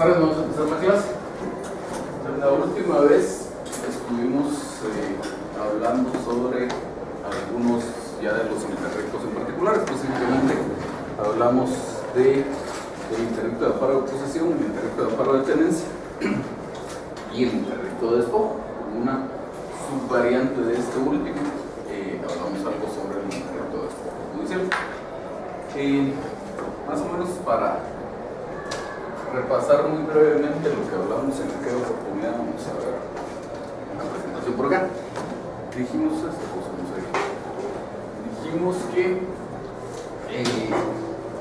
tardes, vamos a empezar la clase. La última vez estuvimos hablando sobre algunos ya de los interrectos en particular. Específicamente hablamos del interrecto de amparo de posesión, el interrecto de amparo de tenencia y el interrecto de despojo. Una subvariante de este último, hablamos algo sobre el interrecto de despojo judicial. Más o menos para repasar muy brevemente lo que hablamos en aquella oportunidad, vamos a ver una presentación por acá. Dijimos esta cosa, dijimos que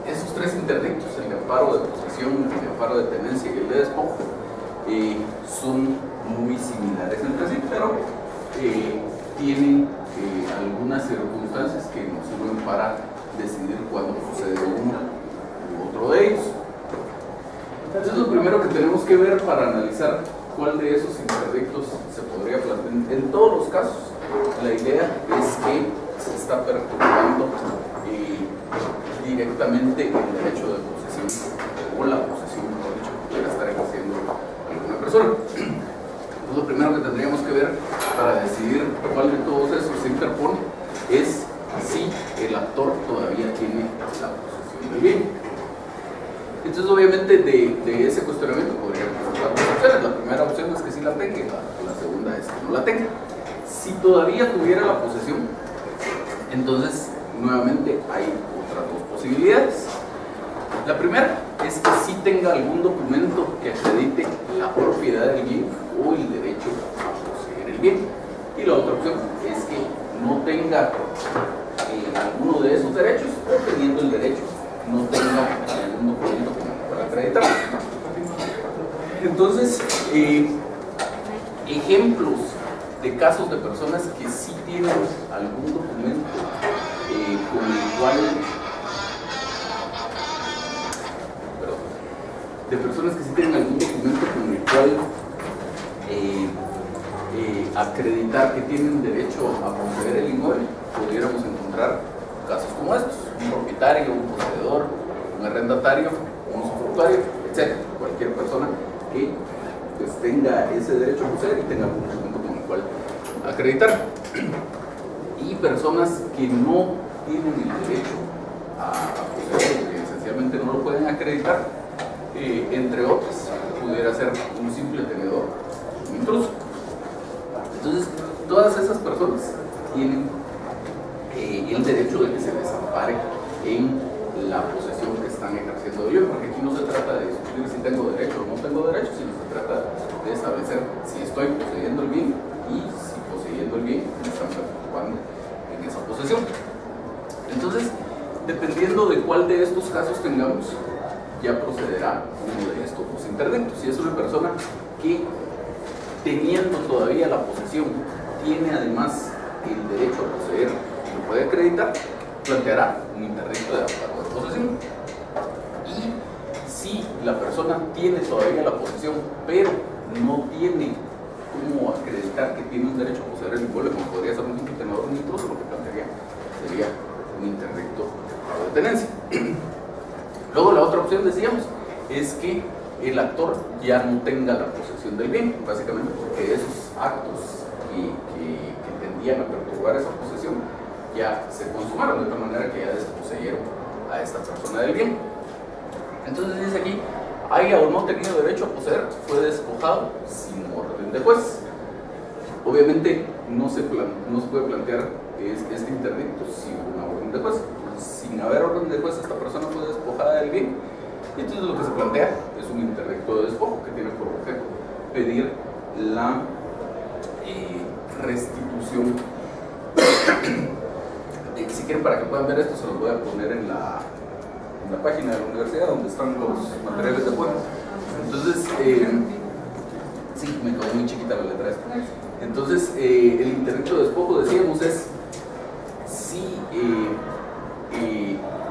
esos tres interdictos, el de amparo de posesión, el de amparo de tenencia y el de despojo, son muy similares entre sí, pero tienen algunas circunstancias que nos sirven para decidir cuándo procede uno u otro de ellos. Entonces, lo primero que tenemos que ver para analizar cuál de esos interdictos se podría plantear. En todos los casos, la idea es que se está perturbando directamente el derecho de posesión o la posesión, mejor dicho, que pudiera estar ejerciendo alguna persona. Entonces, lo primero que tendríamos que ver para decidir cuál de todos esos se interpone es si el actor todavía tiene la posesión del bien. Entonces, obviamente, de ese cuestionamiento podríamos hacer dos opciones. La primera opción es que sí la tenga y la segunda es que no la tenga. Si todavía tuviera la posesión, entonces, nuevamente, hay otras dos posibilidades. La primera es que sí tenga algún documento que acredite la propiedad del bien o el derecho a poseer el bien. Y la otra opción es que no tenga alguno de esos derechos, o teniendo el derecho no tenga algún documento para acreditar. Entonces, ejemplos de casos de personas que sí tienen algún documento con el cual, de personas que sí tienen algún documento con el cual acreditar que tienen derecho a poseer el inmueble, pudiéramos encontrar casos como estos: un propietario, un poseedor, un arrendatario, un usufructuario, etc. Cualquier persona que pues tenga ese derecho a poseer y tenga algún documento con el cual acreditar. Y personas que no tienen el derecho a poseer, que esencialmente no lo pueden acreditar, entre otras, pudiera ser un simple tenedor, un intruso. Entonces, todas esas personas tienen el derecho de que se les ampare en la posesión que están ejerciendo yo, porque aquí no se trata de discutir si tengo derecho o no tengo derecho, sino se trata de establecer si estoy poseyendo el bien y si poseyendo el bien me están perturbando en esa posesión. Entonces, dependiendo de cuál de estos casos tengamos, ya procederá uno de estos dos interdictos. Si es una persona que, teniendo todavía la posesión, tiene además el derecho a poseer y lo puede acreditar, planteará un interdicto de amparo de posesión. Y si la persona tiene todavía la posesión, pero no tiene cómo acreditar que tiene un derecho a poseer el inmueble, como podría ser un simple tenedor o un intruso, lo que plantearía sería un interdicto de amparo de tenencia. Luego, la otra opción, decíamos, es que el actor ya no tenga la posesión del bien, básicamente porque esos actos que tendían a perturbar esa posesión ya se consumaron, de tal manera que ya desposeyeron a esta persona del bien. Entonces dice aquí: haya o no tenido derecho a poseer, fue despojado sin orden de juez. Obviamente no se puede plantear este interdicto sin una orden de juez. Sin haber orden de juez, esta persona fue despojada del bien, y entonces lo que se plantea es un interdicto de despojo que tiene por objeto pedir la restitución. Si quieren, para que puedan ver esto, se los voy a poner en la página de la universidad donde están los materiales de apoyo. Entonces, sí, me quedó muy chiquita la letra esta. Entonces, el interdicto de despojo, decíamos, es si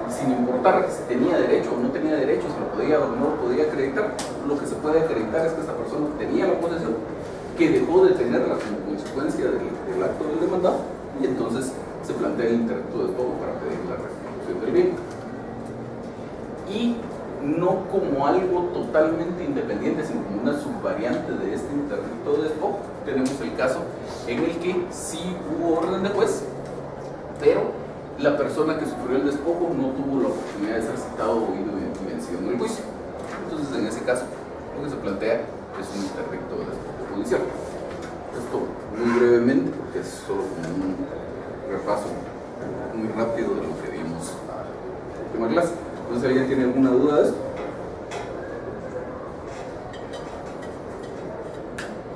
sin importar si tenía derecho o no tenía derecho, si lo podía o no lo podía acreditar, lo que se puede acreditar es que esta persona tenía la posesión, que dejó de tenerla como consecuencia del acto del demandado, y entonces se plantea el interdicto de despojo para pedir la restitución del bien. Y no como algo totalmente independiente, sino como una subvariante de este interdicto de despojo, tenemos el caso en el que sí hubo orden de juez, pero la persona que sufrió el despojo no tuvo la oportunidad de ser citado, oído y vencido en el juicio. Entonces, en ese caso, lo que se plantea es un interdicto de despojo judicial. Esto muy brevemente, porque es solo como un repaso muy rápido de lo que vimos en la última clase. Entonces, ¿alguien tiene alguna duda de esto?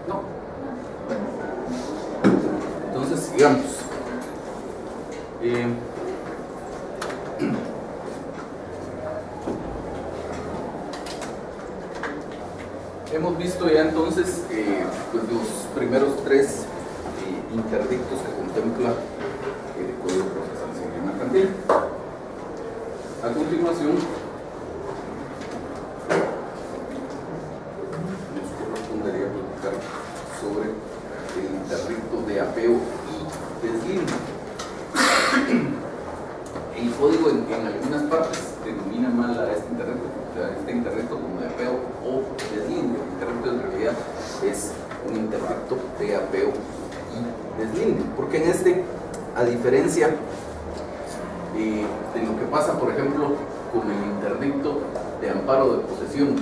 No. Entonces, sigamos. Hemos visto ya entonces pues los primeros tres interdictos que contempla el Código Procesal Civil y Mercantil. A continuación, nos correspondería platicar sobre el interdicto de apeo y deslinde. El código en algunas partes denomina mal a este interdicto como de apeo o deslinde. El interdicto en realidad es un interdicto de apeo y deslinde, porque en este, a diferencia de lo que pasa, por ejemplo, con el interdicto de amparo de posesión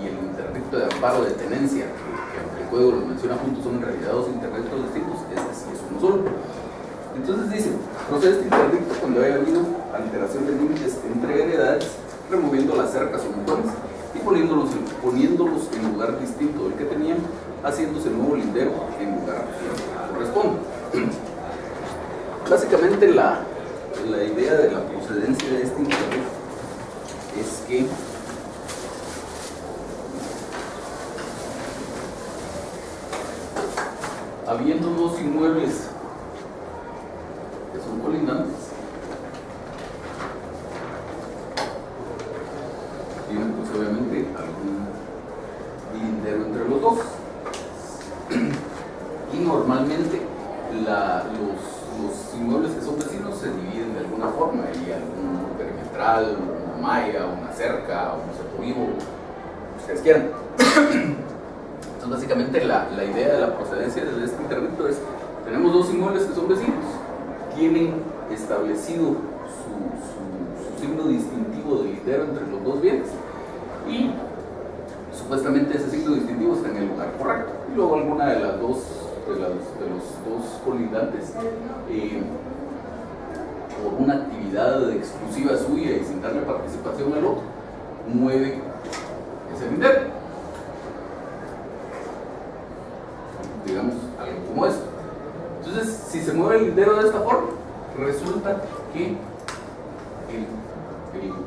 y el interdicto de amparo de tenencia, que aunque el código los menciona juntos, son en realidad dos interdictos distintos, este sí es uno solo. Entonces dice, procede este interdicto cuando haya habido alteración de límites entre heredades, removiendo las cercas o montones y poniéndolos en lugar distinto del que tenían, haciéndose el nuevo lindero en lugar que corresponde. Básicamente la idea de la procedencia de este interdicto es que habiendo dos inmuebles que son colindantes, tienen pues obviamente algún lindero entre los dos, y normalmente los inmuebles que son vecinos se dividen de alguna forma, hay algún perimetral, una malla, una cerca, un cerco vivo, ustedes quieran. Entonces básicamente la idea de la procedencia de este interdicto es: tenemos dos inmuebles que son vecinos, tienen establecido su signo distintivo de lindero entre los dos bienes y supuestamente ese signo distintivo está en el lugar correcto, y luego alguna de los dos colindantes por una actividad exclusiva suya y sin darle participación al otro mueve ese lindero, digamos algo como esto. Entonces, si se mueve el lindero de esta forma, resulta que el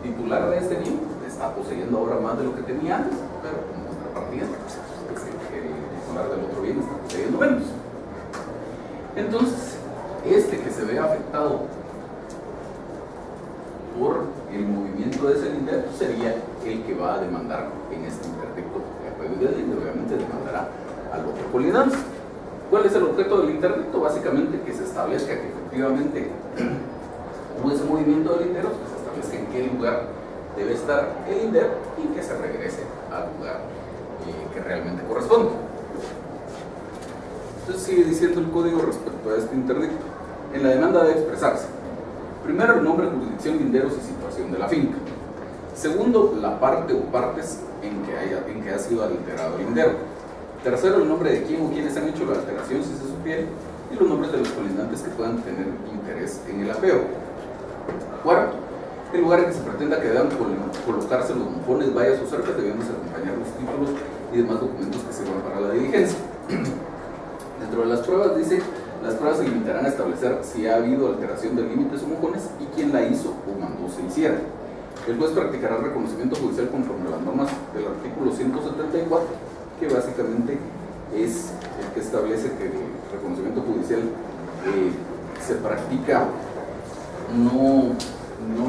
titular de este bien está poseyendo ahora más de lo que tenía antes, pero en contrapartida, pues, el titular del otro bien está poseyendo menos. Entonces, este que se ve afectado por el movimiento de ese lindero sería el que va a demandar en este interdicto de apeo y deslinde. Obviamente demandará al otro colindante. ¿Cuál es el objeto del interdicto? Básicamente que se establezca que efectivamente hubo ese movimiento de linderos, que se establezca en qué lugar debe estar el lindero y que se regrese al lugar que realmente corresponde. Entonces sigue diciendo el código respecto a este interdicto. En la demanda debe expresarse: primero, el nombre, jurisdicción, linderos y situación de la finca. Segundo, la parte o partes en que ha sido alterado el lindero. Tercero, el nombre de quién o quiénes han hecho la alteración, si se supiere, y los nombres de los colindantes que puedan tener interés en el apeo. Cuarto, el lugar en que se pretenda que deban colocarse los montones, vallas o cercas, debiéndose acompañar los títulos y demás documentos que sirvan para la diligencia. Dentro de las pruebas dice: las pruebas se limitarán a establecer si ha habido alteración de límites o montones y quién la hizo o mandó se hiciera. El juez practicará el reconocimiento judicial conforme a las normas del artículo 174, que básicamente es el que establece que el reconocimiento judicial se practica no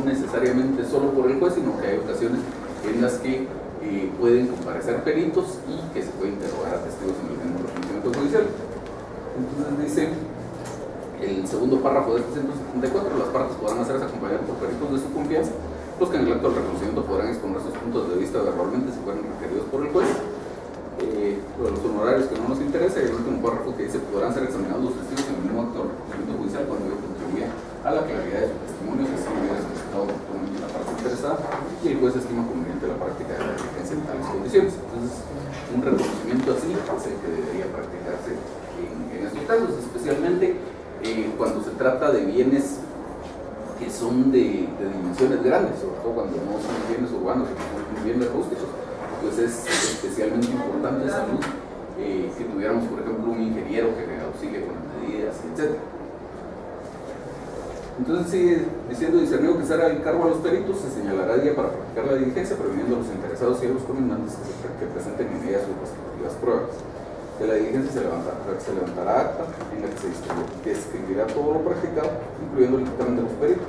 necesariamente solo por el juez, sino que hay ocasiones en las que pueden comparecer peritos y que se puede interrogar a testigos en el mismo reconocimiento judicial. Entonces dice el segundo párrafo de este 174: las partes podrán hacerse acompañar por peritos de su confianza los que en el acto del reconocimiento podrán exponer sus puntos de vista verbalmente si fueran requeridos por el juez. Los honorarios que no nos interesa, y el último párrafo que dice podrán ser examinados los testigos en el mismo acto del reconocimiento judicial cuando ello contribuya a la claridad de su testimonio, que se hubiera solicitado oportunamente la parte interesada y el juez estima conveniente la práctica de la diligencia en tales condiciones. Entonces, un reconocimiento así es el que debería practicarse en estos casos, especialmente cuando se trata de bienes que son de dimensiones grandes, sobre todo cuando no son bienes urbanos, sino son bienes rústicos. Pues es especialmente importante en salud que tuviéramos, por ejemplo, un ingeniero que me auxilie con las medidas, etc. Entonces sigue diciendo: discernido que se hará el cargo a los peritos, se señalará día para practicar la diligencia, previniendo a los interesados y a los comandantes que presenten en ella sus respectivas pruebas. De la diligencia se levantará acta en la que se describirá todo lo practicado, incluyendo el dictamen de los peritos,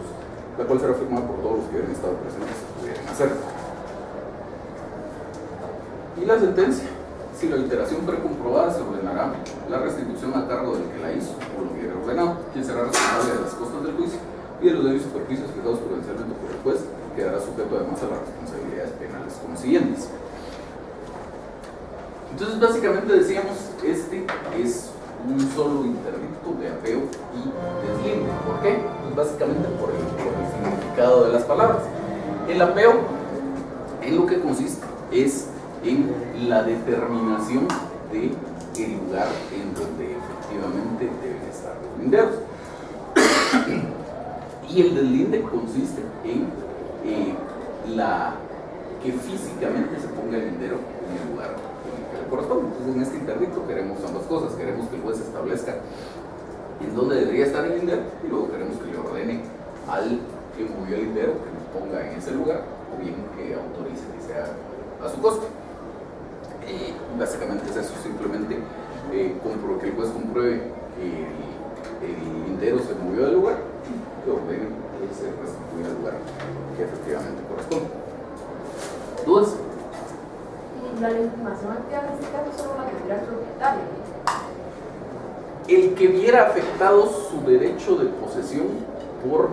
la cual será firmada por todos los que hubieran estado presentes y pudieran hacerlo. Y la sentencia: si la alteración fuera comprobada, se ordenará la restitución a cargo del que la hizo o lo hubiera ordenado, quien será responsable de las costas del juicio y de los daños y perjuicios fijados prudencialmente por el juez, quedará sujeto además a las responsabilidades penales consiguientes. Entonces, básicamente decíamos, este es un solo interdicto de apeo y deslinde. ¿Por qué? Pues básicamente por el significado de las palabras. El apeo, en lo que consiste, es en la determinación del lugar en donde efectivamente deben estar los linderos. Y el deslinde consiste en que físicamente se ponga el lindero en el lugar en el que le corresponde. Entonces, en este interdicto queremos ambas cosas: queremos que el juez establezca en dónde debería estar el lindero, y luego queremos que le ordene al que movió el lindero que lo ponga en ese lugar, o bien que autorice que sea a su costo. Básicamente es eso, simplemente que el juez compruebe que el lindero se movió del lugar y que ordene que se restituya al lugar que efectivamente corresponde. ¿Dudas? Y la legitimación activa en este caso solo la tendrá el propietario. El que viera afectado su derecho de posesión por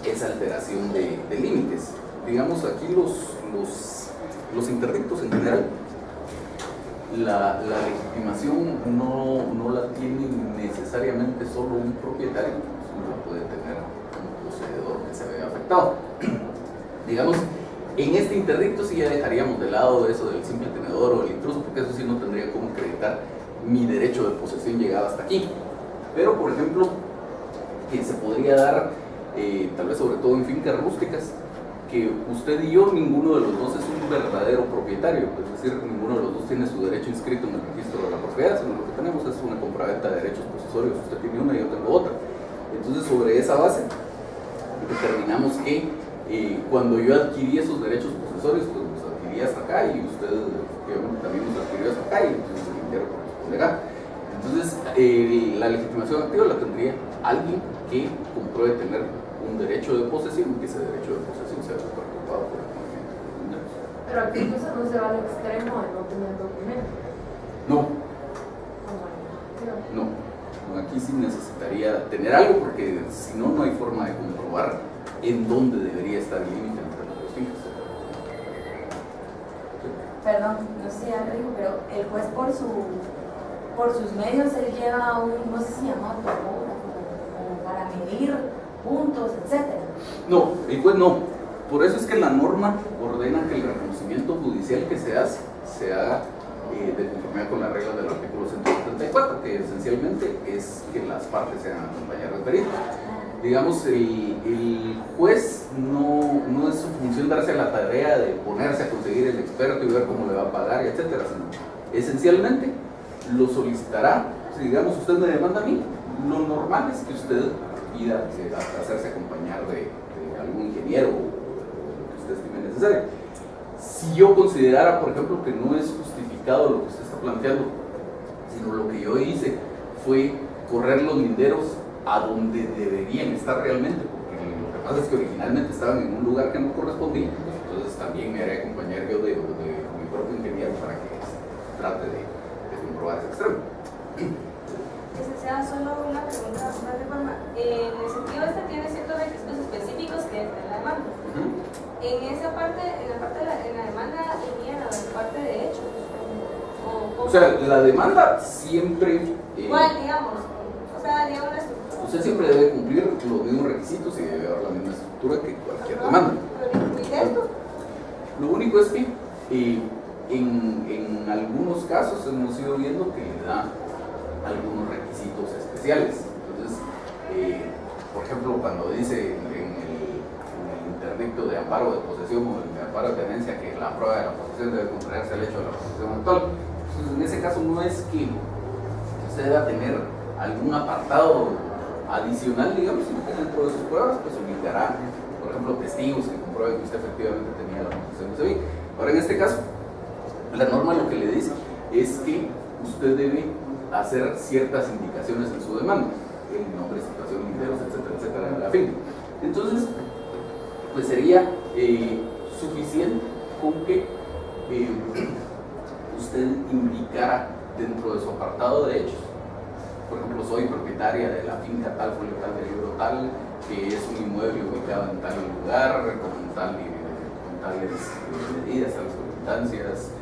esa alteración de límites. Digamos, aquí los interdictos en general, la legitimación no la tiene necesariamente solo un propietario, sino la puede tener un poseedor que se vea afectado. Digamos, en este interdicto sí ya dejaríamos de lado eso del simple tenedor o el intruso, porque eso sí no tendría cómo acreditar mi derecho de posesión llegado hasta aquí. Pero, por ejemplo, que se podría dar, tal vez sobre todo en fincas rústicas, que usted y yo, ninguno de los dos es un verdadero propietario, es decir, ninguno de los dos tiene su derecho inscrito en el registro de la propiedad, sino lo que tenemos es una compraventa de derechos posesorios. Usted tiene una y yo tengo otra. Entonces, sobre esa base determinamos que cuando yo adquirí esos derechos posesorios, pues los adquirí hasta acá, y usted efectivamente también los adquirió hasta acá, y entonces el dinero corresponderá. Entonces, la legitimación activa la tendría alguien que compruebe tener un derecho de posesión, que ese derecho de posesión sea perpetuado por el movimiento de los dineros. Pero aquí entonces no se va al extremo de no tener documento. No, aquí sí necesitaría tener algo, porque si no, no hay forma de comprobar en dónde debería estar el límite entre los dos fincas. Perdón, no sé si ya lo dijo, pero el juez por sus medios él lleva no sé si llama topógrafo, como para medir puntos, etcétera. No, el juez no. Por eso es que la norma ordena que el reconocimiento judicial que se hace se haga de conformidad con las reglas del artículo 174, que esencialmente es que las partes sean acompañadas de peritos. Digamos, el juez no es su función darse a la tarea de ponerse a conseguir el experto y ver cómo le va a pagar, etcétera, sino esencialmente lo solicitará. Si, digamos, usted me demanda a mí, lo normal es que usted pida hacerse acompañar de algún ingeniero o lo que usted estime necesario. Si yo considerara, por ejemplo, que no es justificado lo que usted está planteando, sino lo que yo hice fue correr los linderos a donde deberían estar realmente, porque lo que pasa es que originalmente estaban en un lugar que no correspondía, entonces también me haré acompañar yo de mi propio ingeniero para que trate de comprobar ese extremo. Licenciada, solo una pregunta más de forma. En el sentido tiene ciertos requisitos específicos sea, la demanda siempre... Igual, digamos, o sea, digamos la estructura. Usted siempre debe cumplir los mismos requisitos y debe llevar la misma estructura que cualquier demanda. Lo único es que en algunos casos hemos ido viendo que le da algunos requisitos especiales. Entonces, por ejemplo, cuando dice en el interdicto de amparo de posesión o de amparo de tenencia que la prueba de la posesión debe contraerse al hecho de la posesión actual, entonces en ese caso no es que usted deba tener algún apartado adicional, digamos, sino que dentro de sus pruebas pues obligará, por ejemplo, testigos que comprueben que usted efectivamente tenía la posesión de ese bien. Ahora, en este caso, la norma lo que le dice es que usted debe hacer ciertas indicaciones en su demanda, el nombre, situación, linderos, etcétera, etcétera, de la finca. Entonces, pues sería suficiente con que usted indicara dentro de su apartado de hechos, por ejemplo, soy propietaria de la finca tal, folio tal, del libro tal, que es un inmueble ubicado en tal lugar, con tales medidas, tales circunstancias,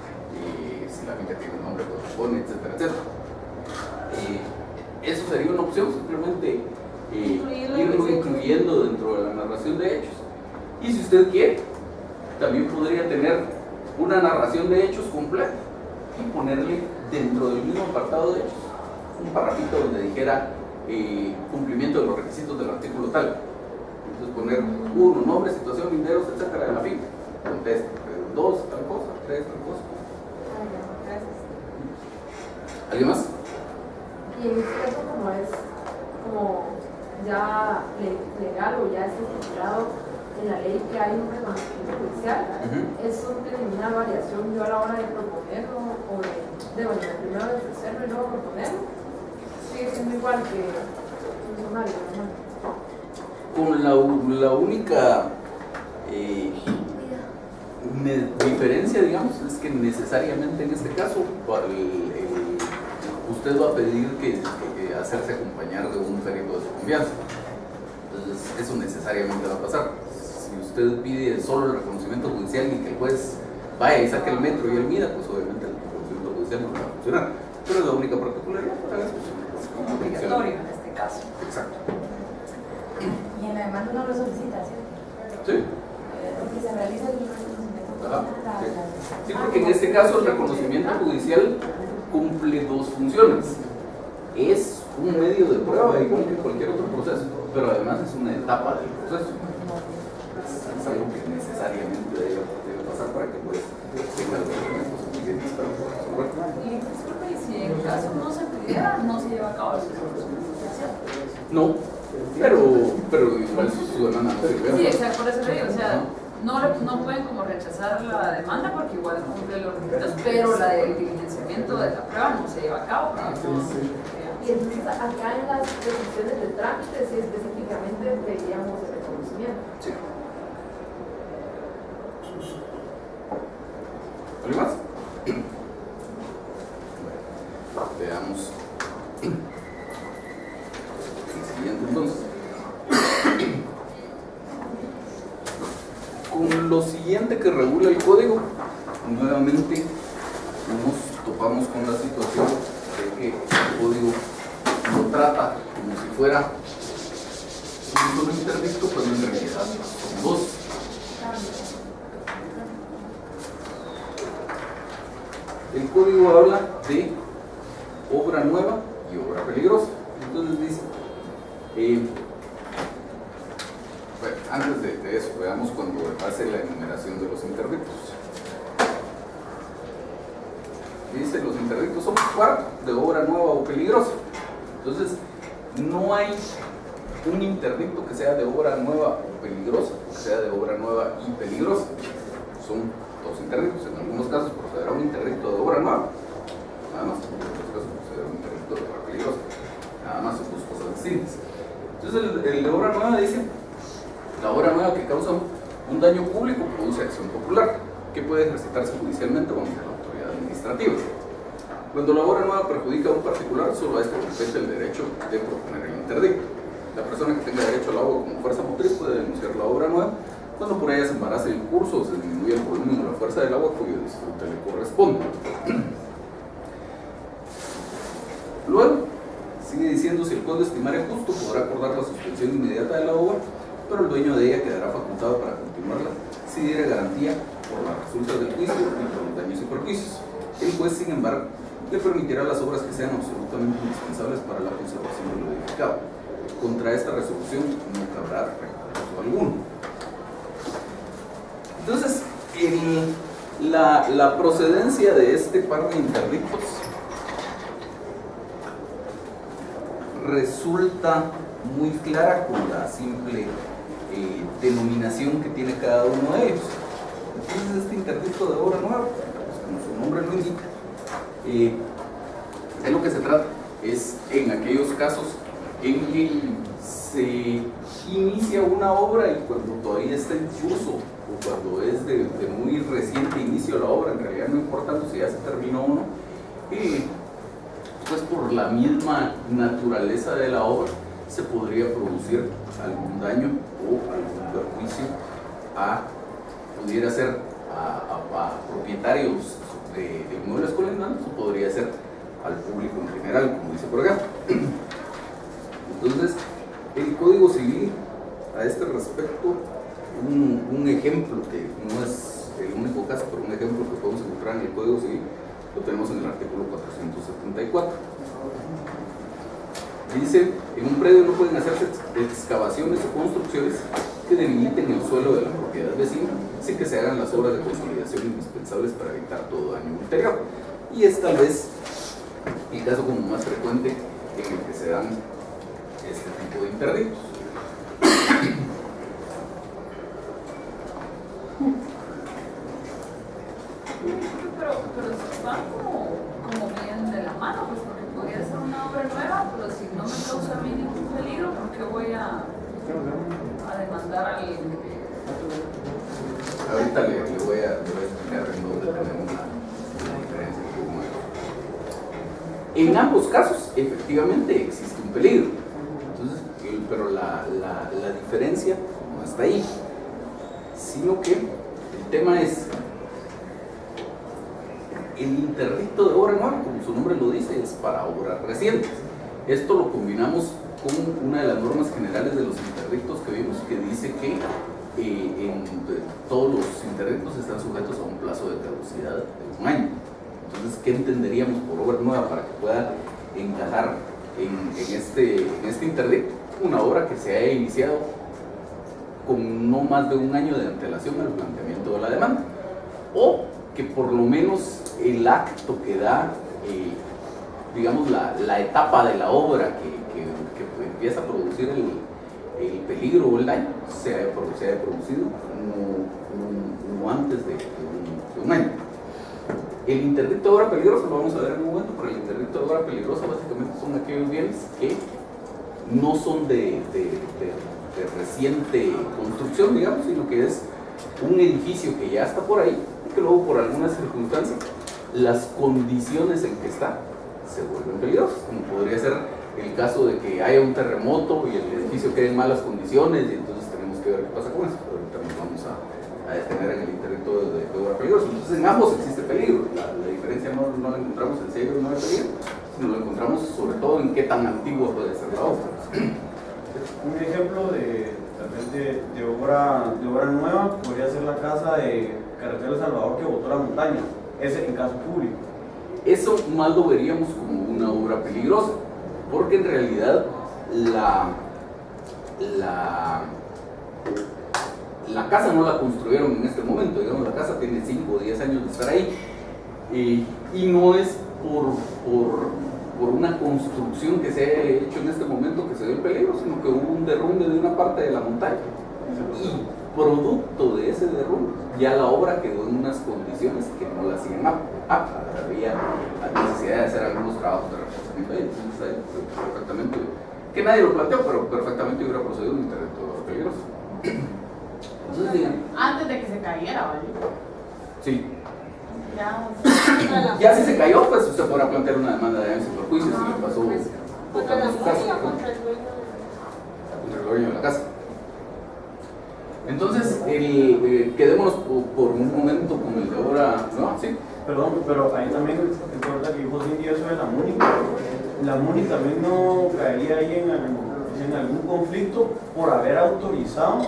si la finca tiene un nombre que corresponde, etcétera, etcétera. Eso sería una opción, simplemente irlo incluyendo dentro de la narración de hechos. Y si usted quiere, también podría tener una narración de hechos completa y ponerle dentro del mismo apartado de hechos un parrafito donde dijera cumplimiento de los requisitos del artículo tal. Entonces poner 1, nombre, situación, linderos, etcétera, de la finca. Contesta. 2, tal cosa. 3, tal cosa. ¿Alguien más? Y en este caso, como es como ya legal o ya está estipulado en la ley que hay un reconocimiento judicial, eso tiene una variación yo a la hora de proponerlo o bueno, primero de ofrecerlo y luego proponerlo, sigue siendo igual que funcionario, ¿no? Con la única diferencia, digamos, es que necesariamente en este caso usted va a pedir que hacerse acompañar de un perito de su confianza. Entonces, eso necesariamente va a pasar. Si usted pide solo el reconocimiento judicial y que el juez vaya y saque el metro y él mida, pues obviamente el reconocimiento judicial no va a funcionar. Pero es la única particularidad para eso. Es obligatorio en este caso. Exacto. Y en la demanda no lo solicita, ¿cierto? Sí. Porque se realiza el reconocimiento judicial. Sí, porque en este caso el reconocimiento judicial cumple dos funciones. Es un medio de prueba igual que cualquier otro proceso, pero además es una etapa del proceso. Es algo que necesariamente debe pasar para que pues, tenga los elementos suficientes para poder resolver. Y disculpe, y si en caso no se pidiera, no se lleva a cabo el proceso judicial. No, pero igual su demanda no sirve. Sí, exacto, por eso le digo, o sea, no pueden como rechazar la demanda porque igual cumple los requisitos, pero la del diligenciamiento de la prueba no se lleva a cabo. Y entonces acá en las restricciones del trámite sí específicamente pedíamos el reconocimiento. Sí. ¿Algo más? Bueno, veamos el siguiente entonces. Con lo siguiente que regula el código, nuevamente nos topamos con la situación de que el código lo trata como si fuera un solo interdicto, pero en realidad son dos. El código habla de obra nueva y obra peligrosa. Entonces dice, bueno, antes de eso, veamos cuando hace la enumeración de los interdictos. Dice, los interdictos son cuarto de obra nueva o peligrosa. Entonces, no hay un interdicto que sea de obra nueva o peligrosa, que sea de obra nueva y peligrosa. Son dos interdictos. En algunos casos procederá un interdicto de obra nueva, nada más. En otros casos procederá un interdicto de obra peligrosa, nada más, son dos cosas distintas. Entonces, el de obra nueva dice, la obra nueva que causa un daño público produce acción popular, que puede ejercitarse judicialmente o ante la autoridad administrativa. Cuando la obra nueva perjudica a un particular, solo a este compete el derecho de proponer el interdicto. La persona que tenga derecho al agua como fuerza motriz puede denunciar la obra nueva cuando por ella se embarace el curso o se disminuye el volumen o la fuerza del agua cuyo disfrute le corresponde. Luego, sigue diciendo, si el juez lo estimare justo, podrá acordar la suspensión inmediata de la obra, pero el dueño de ella quedará facultado para continuarla si diera garantía por las resultas del juicio y por los daños y perjuicios. El juez, sin embargo, le permitirá las obras que sean absolutamente indispensables para la conservación de lo edificado. Contra esta resolución no cabrá recurso alguno. Entonces, la procedencia de este par de interdictos resulta muy clara con la simple denominación que tiene cada uno de ellos. Entonces, este interdicto de obra nueva, pues, como su nombre lo indica, de lo que se trata es en aquellos casos en que se inicia una obra y cuando todavía está en curso o cuando es de muy reciente inicio la obra, en realidad no importando si ya se terminó o no, pues por la misma naturaleza de la obra se podría producir algún daño o algún perjuicio pudiera ser a propietarios de inmuebles colindantes o podría ser al público en general, como dice por acá. Entonces, el Código Civil, a este respecto, un ejemplo que no es el único caso, pero un ejemplo que podemos encontrar en el Código Civil, lo tenemos en el artículo 474. Dice, en un predio no pueden hacerse excavaciones o construcciones que delimiten el suelo de la propiedad vecina, sin que se hagan las obras de consolidación indispensables para evitar todo daño ulterior. Y es tal vez el caso como más frecuente en el que se dan este tipo de interdictos. Pero van como bien de la mano, pues porque podría ser una obra nueva, pero si no me causa a mí ningún peligro, ¿por qué voy a demandar a alguien? Ahorita le voy a explicar en dónde tenemos la diferencia. En ambos casos, efectivamente, existe un peligro. Entonces, pero la diferencia no está ahí, sino que el tema es el interdicto de obra nueva, como su nombre lo dice, es para obras recientes. Esto lo combinamos con una de las normas generales de los interdictos que vimos, que dice que todos los interdictos están sujetos a un plazo de caducidad de 1 año. Entonces, ¿qué entenderíamos por obra nueva para que pueda encajar en este interdicto? Una obra que se haya iniciado con no más de 1 año de antelación al planteamiento de la demanda, o que por lo menos el acto que da, digamos, la etapa de la obra que empieza a producir el peligro o el daño se haya producido no antes de 1 año. El interdicto de obra peligrosa lo vamos a ver en un momento, pero el interdicto de obra peligrosa básicamente son aquellos bienes que no son de reciente construcción, digamos, sino que es un edificio que ya está por ahí, que luego por alguna circunstancia las condiciones en que está se vuelven peligrosas, como podría ser el caso de que haya un terremoto y el edificio quede en malas condiciones y entonces tenemos que ver qué pasa con eso. Pero ahorita nos vamos a detener en el interdicto de obra peligrosa. Entonces en ambos existe peligro. La diferencia no la encontramos en si hay o no hay peligro, sino lo encontramos sobre todo en qué tan antigua puede ser la obra. Un ejemplo de obra nueva podría ser la casa de Carretera El Salvador que botó la montaña, ese en caso público. Eso más lo veríamos como una obra peligrosa, porque en realidad la casa no la construyeron en este momento, digamos, la casa tiene 5 o 10 años de estar ahí, y no es por una construcción que se haya hecho en este momento que se dio el peligro, sino que hubo un derrumbe de una parte de la montaña, y producto de ese derrumbe ya la obra quedó en unas condiciones que no la hacían apta. Había la necesidad de hacer algunos trabajos de reforzamiento ahí. Entonces ahí perfectamente, que nadie lo planteó, pero perfectamente hubiera procedido un interdicto peligroso. Entonces digan, antes de que se cayera, ¿vale? sí. Ya si se cayó, pues usted podrá plantear una demanda de daños y perjuicios si le pasó contra la casa, contra el dueño de la casa. Entonces, quedémonos por un momento con el de obra, ¿no? Sí. Perdón, pero ahí también, es verdad que dijo Cindy eso de la MUNI, la MUNI también no caería ahí en algún conflicto por haber autorizado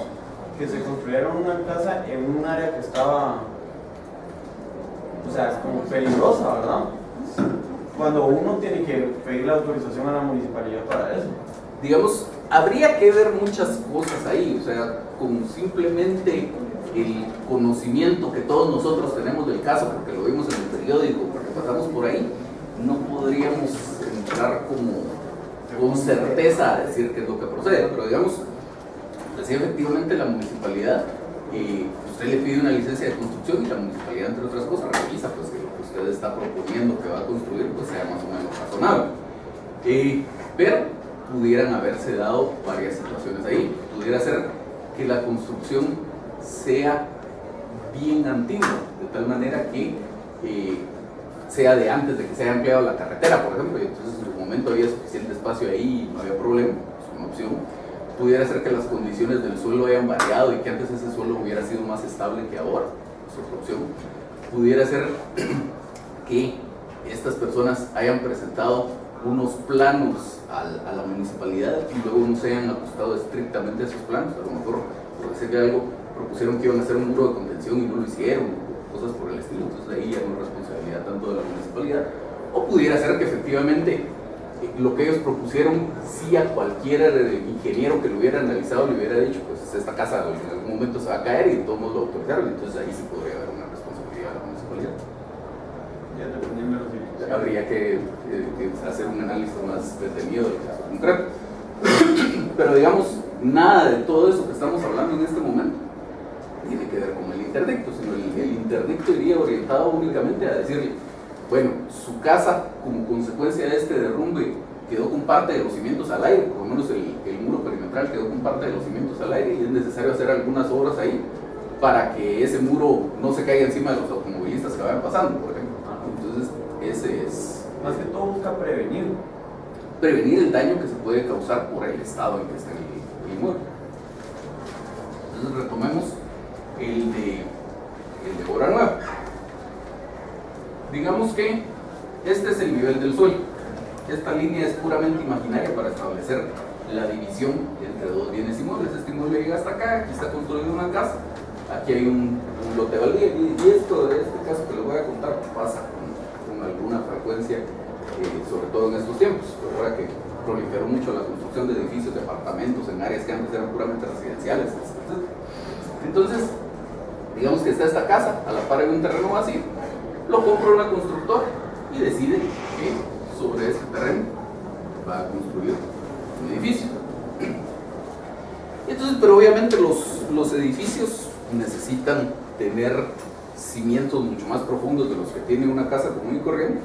que se construyera una casa en un área que estaba, o sea, como peligrosa, ¿verdad? Cuando uno tiene que pedir la autorización a la municipalidad para eso. Digamos, habría que ver muchas cosas ahí, o sea, con simplemente el conocimiento que todos nosotros tenemos del caso, porque lo vimos en el periódico, porque pasamos por ahí, no podríamos entrar con certeza a decir qué es lo que procede, pero digamos, pues sí, efectivamente la municipalidad, usted le pide una licencia de construcción y la municipalidad, entre otras cosas, revisa pues que lo que usted está proponiendo que va a construir pues sea más o menos razonable. Pero pudieran haberse dado varias situaciones ahí. Pudiera ser que la construcción sea bien antigua, de tal manera que sea de antes de que se haya ampliado la carretera, por ejemplo, y entonces en su momento había suficiente espacio ahí y no había problema, es una opción. Pudiera ser que las condiciones del suelo hayan variado y que antes ese suelo hubiera sido más estable que ahora, es otra opción. Pudiera ser que estas personas hayan presentado unos planos a la municipalidad y luego no se hayan ajustado estrictamente a esos planos. A lo mejor, por decirle algo, propusieron que iban a hacer un muro de contención y no lo hicieron, cosas por el estilo. Entonces ahí ya no es responsabilidad tanto de la municipalidad. O pudiera ser que efectivamente lo que ellos propusieron, si a cualquier ingeniero que lo hubiera analizado le hubiera dicho, pues esta casa en algún momento se va a caer y todos lo autorizaron, entonces ahí sí podría haber una responsabilidad de la municipalidad. Ya dependiendo de los edificios. Habría que hacer un análisis más detenido del caso concreto. Pero digamos, nada de todo eso que estamos hablando en este momento tiene que ver con el interdicto, sino el interdicto iría orientado únicamente a decirle, bueno, su casa como consecuencia de este derrumbe quedó con parte de los cimientos al aire, por lo menos el muro perimetral quedó con parte de los cimientos al aire y es necesario hacer algunas obras ahí para que ese muro no se caiga encima de los automovilistas que vayan pasando, por ejemplo. Entonces, ese es... Más que todo busca prevenir el daño que se puede causar por el estado en que está el inmueble. Entonces retomemos el de obra nueva. Digamos que este es el nivel del suelo. Esta línea es puramente imaginaria para establecer la división entre dos bienes inmuebles. Este inmueble llega hasta acá, aquí está construida una casa, aquí hay un lote baldío, y esto, este caso que les voy a contar pasa con alguna frecuencia, sobre todo en estos tiempos, ahora que proliferó mucho la construcción de edificios, de apartamentos en áreas que antes eran puramente residenciales, etc. Entonces, digamos que está esta casa a la par de un terreno vacío, lo compra una constructora y decide que sobre ese terreno va a construir un edificio. Entonces, pero obviamente los edificios necesitan tener cimientos mucho más profundos de los que tiene una casa común y corriente,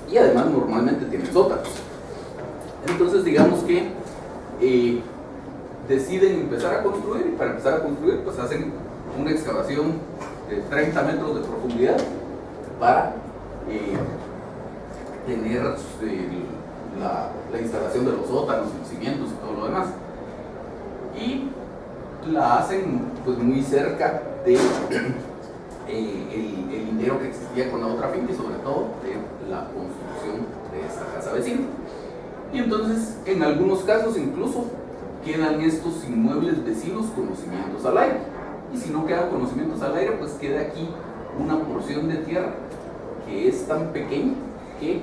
y además normalmente tienen sótanos. Entonces digamos que deciden empezar a construir, y para empezar a construir pues hacen una excavación de 30 metros de profundidad para tener la instalación de los sótanos, los cimientos y todo lo demás, y la hacen pues muy cerca de el lindero que existía con la otra finca y sobre todo de la construcción de esta casa vecina. Y entonces en algunos casos incluso quedan estos inmuebles vecinos con los cimientos al aire, y si no quedan con los cimientos al aire pues queda aquí una porción de tierra que es tan pequeña que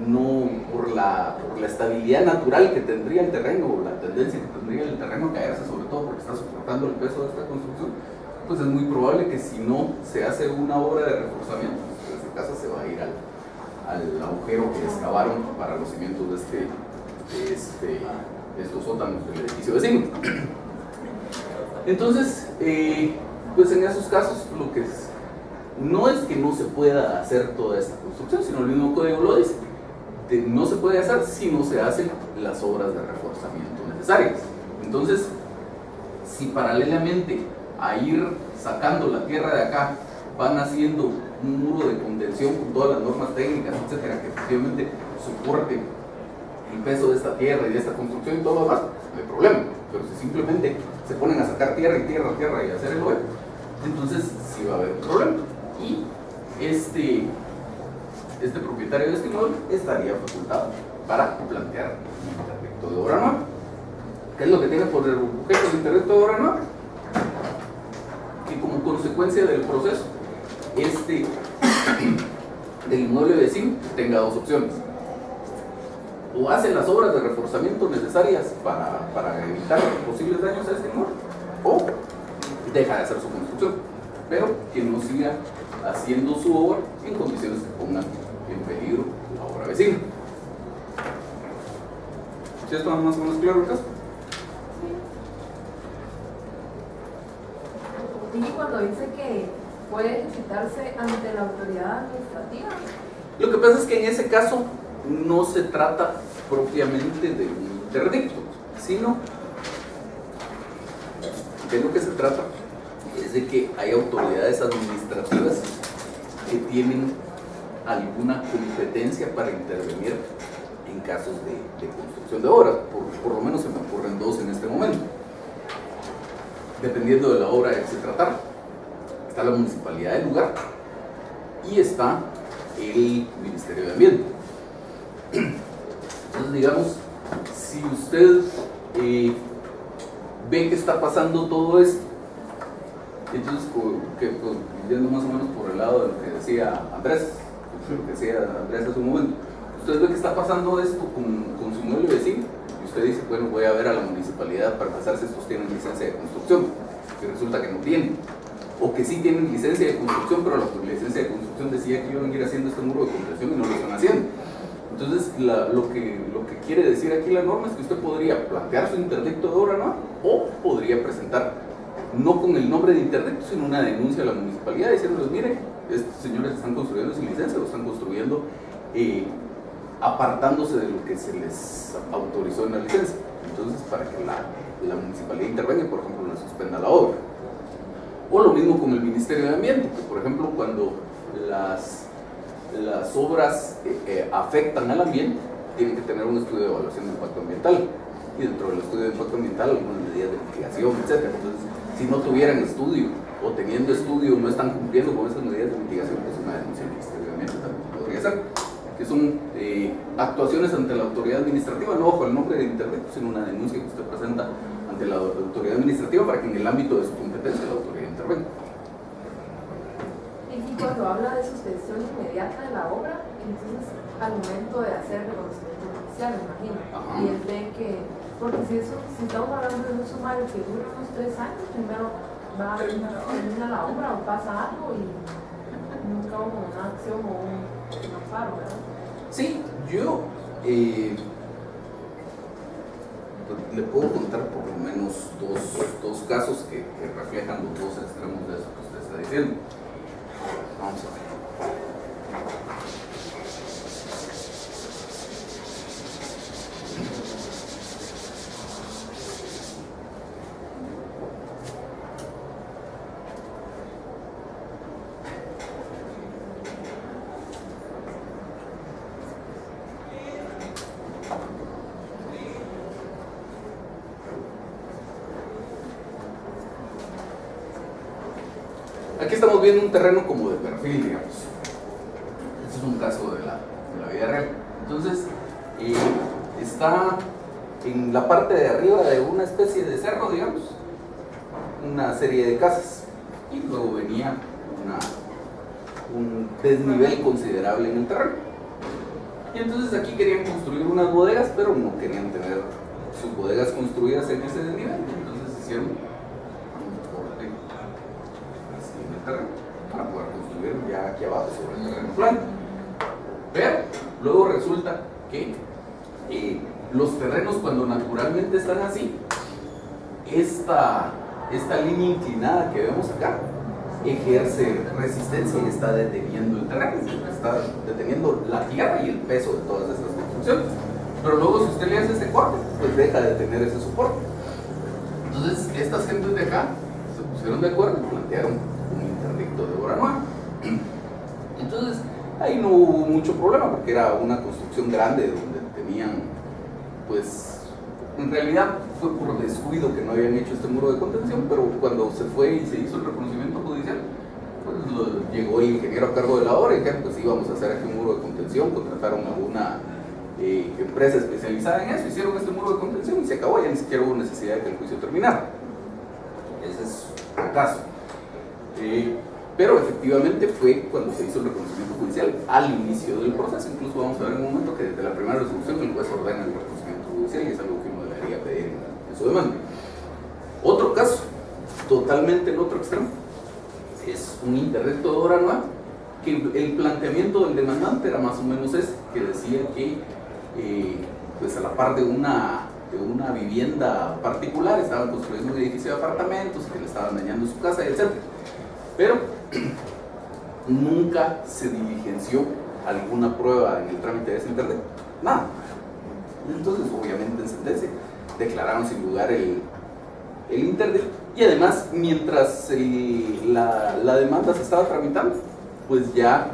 no, por la estabilidad natural que tendría el terreno, o la tendencia que tendría el terreno a caerse, sobre todo porque está soportando el peso de esta construcción, pues es muy probable que si no se hace una obra de reforzamiento, pues esa casa se va a ir al agujero que excavaron para los cimientos de estos sótanos del edificio vecino. Entonces, pues en esos casos lo que es, no es que no se pueda hacer toda esta construcción, sino el mismo código lo dice. No se puede hacer si no se hacen las obras de reforzamiento necesarias. Entonces, si paralelamente a ir sacando la tierra de acá van haciendo un muro de contención con todas las normas técnicas, etcétera, que efectivamente soporte el peso de esta tierra y de esta construcción y todo lo demás, no hay problema. Pero si simplemente se ponen a sacar tierra y tierra y hacer el hoyo, entonces sí va a haber un problema. Y este propietario de este inmueble estaría facultado para plantear un interdicto de obra nueva. ¿Qué es lo que tiene por objeto el interdicto de obra nueva? Que como consecuencia del proceso, del inmueble vecino tenga dos opciones: o hace las obras de reforzamiento necesarias para evitar posibles daños a este inmueble, o deja de hacer su construcción, pero que no siga haciendo su obra en condiciones que pongan en peligro la obra vecina. ¿Sí esto más o menos claro el caso? Y cuando dice que puede ejercitarse ante la autoridad administrativa. Lo que pasa es que en ese caso no se trata propiamente de un interdicto, sino de lo que se trata es de que hay autoridades administrativas que tienen alguna competencia para intervenir en casos de construcción de obras. Por lo menos se me ocurren dos en este momento, dependiendo de la obra de que se tratara. Está la municipalidad del lugar y está el Ministerio de Ambiente. Entonces, digamos, si usted ve que está pasando todo esto, entonces, yendo más o menos por el lado de lo que decía Andrés, hace un momento, usted ve que está pasando esto con su inmueble vecino y usted dice, bueno, voy a ver a la municipalidad para empezar si estos tienen licencia de construcción, y resulta que no tienen, o que sí tienen licencia de construcción, pero la licencia de construcción decía que iban a ir haciendo este muro de contención y no lo están haciendo. Entonces, lo que quiere decir aquí la norma es que usted podría plantear su interdicto de obra nueva, o podría presentar, no con el nombre de interdicto, sino una denuncia a la municipalidad diciéndoles, mire, estos señores están construyendo sin licencia, lo están construyendo apartándose de lo que se les autorizó en la licencia. Entonces, para que la municipalidad intervenga, por ejemplo, le suspenda la obra. O lo mismo con el Ministerio de Ambiente, que por ejemplo, cuando las obras afectan al ambiente, tienen que tener un estudio de evaluación de impacto ambiental, y dentro del estudio de impacto ambiental algunas medidas de mitigación, etc. Entonces, si no tuvieran estudio, o teniendo estudio no están cumpliendo con esas medidas de mitigación, pues una denuncia al Ministerio de Ambiente también podría ser, que son actuaciones ante la autoridad administrativa, no bajo el nombre de interdicto, sino una denuncia que usted presenta ante la autoridad administrativa para que en el ámbito de su competencia la autoridad intervenga. Y cuando habla de suspensión inmediata de la obra, entonces al momento de hacer el reconocimiento judicial, me imagino, y él ve que, porque si estamos hablando de un sumario que dura unos 3 años, primero va a termina la obra o pasa algo y nunca hubo una acción o un amparo, ¿verdad? Sí, yo le puedo contar por lo menos dos casos que reflejan los dos extremos de eso que usted está diciendo. Vamos a ver. Aquí estamos viendo un terreno como de perfil, digamos. Este es un caso de la vida real. Entonces, está en la parte de arriba de una especie de cerro, digamos, una serie de casas. Y luego venía un desnivel considerable en el terreno. Y entonces aquí querían construir unas bodegas, pero no querían tener sus bodegas construidas en ese desnivel. Entonces hicieron para poder construir ya aquí abajo sobre el terreno plano. Pero luego resulta que los terrenos, cuando naturalmente están así, esta línea inclinada que vemos acá ejerce resistencia y está deteniendo el terreno, está deteniendo la tierra y el peso de todas estas construcciones. Pero luego, si usted le hace este corte, pues deja de tener ese soporte. Entonces, estas gentes de acá se pusieron de acuerdo y plantearon un interdicto de obra nueva. Entonces, ahí no hubo mucho problema porque era una construcción grande donde tenían, pues, en realidad fue por descuido que no habían hecho este muro de contención, pero cuando se fue y se hizo el reconocimiento judicial, pues llegó el ingeniero a cargo de la obra y dijeron, pues íbamos a hacer aquí un muro de contención, contrataron a una empresa especializada en eso, hicieron este muro de contención y se acabó, ya ni siquiera hubo necesidad de que el juicio terminara. Ese es un caso. Pero efectivamente fue cuando se hizo el reconocimiento judicial al inicio del proceso. Incluso vamos a ver en un momento que desde la primera resolución el juez ordena el reconocimiento judicial y es algo que uno debería pedir en su demanda. Otro caso, totalmente en otro extremo, es un interdicto de obra nueva, que el planteamiento del demandante era más o menos ese, que decía que pues a la par de una vivienda particular estaban construyendo un edificio de apartamentos que le estaban dañando su casa, etc. Pero nunca se diligenció alguna prueba en el trámite de ese interdicto, nada. Entonces, obviamente, en sentencia declararon sin lugar el interdicto, y además, mientras la demanda se estaba tramitando, pues ya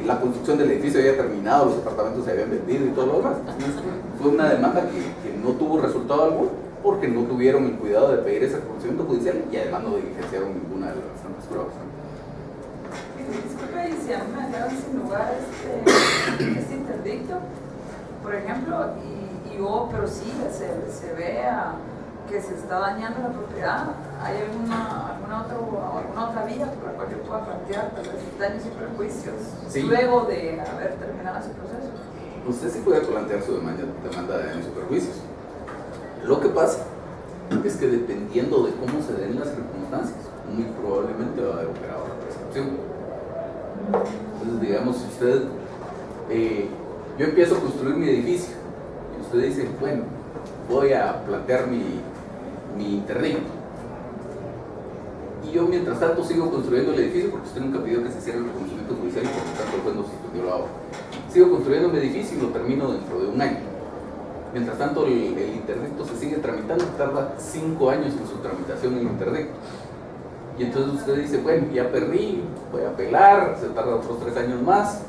la construcción del edificio había terminado, los apartamentos se habían vendido y todo lo demás. Entonces, fue una demanda que no tuvo resultado alguno, porque no tuvieron el cuidado de pedir ese reconocimiento judicial y además no diligenciaron ninguna de las restantes pruebas. Disculpe, y si a mí me dejaron sin lugar este interdicto, por ejemplo, pero sí se ve que se está dañando la propiedad, ¿hay alguna otra vía por la cual yo pueda plantear tal vez daños y perjuicios luego de haber terminado ese proceso? Usted sí puede plantear su demanda de daños y perjuicios. Lo que pasa es que dependiendo de cómo se den las circunstancias, muy probablemente va a haber operado la prescripción. Entonces, digamos, si usted, yo empiezo a construir mi edificio y usted dice, bueno, voy a plantear mi interdicto, y yo mientras tanto sigo construyendo el edificio porque usted nunca pidió que se hiciera el reconocimiento judicial y por lo tanto el juez no suspendió la obra. Sigo construyendo mi edificio y lo termino dentro de un año. Mientras tanto el interdicto se sigue tramitando, tarda 5 años en su tramitación el interdicto. Y entonces usted dice, bueno, ya perdí, voy a apelar, se tarda otros 3 años más.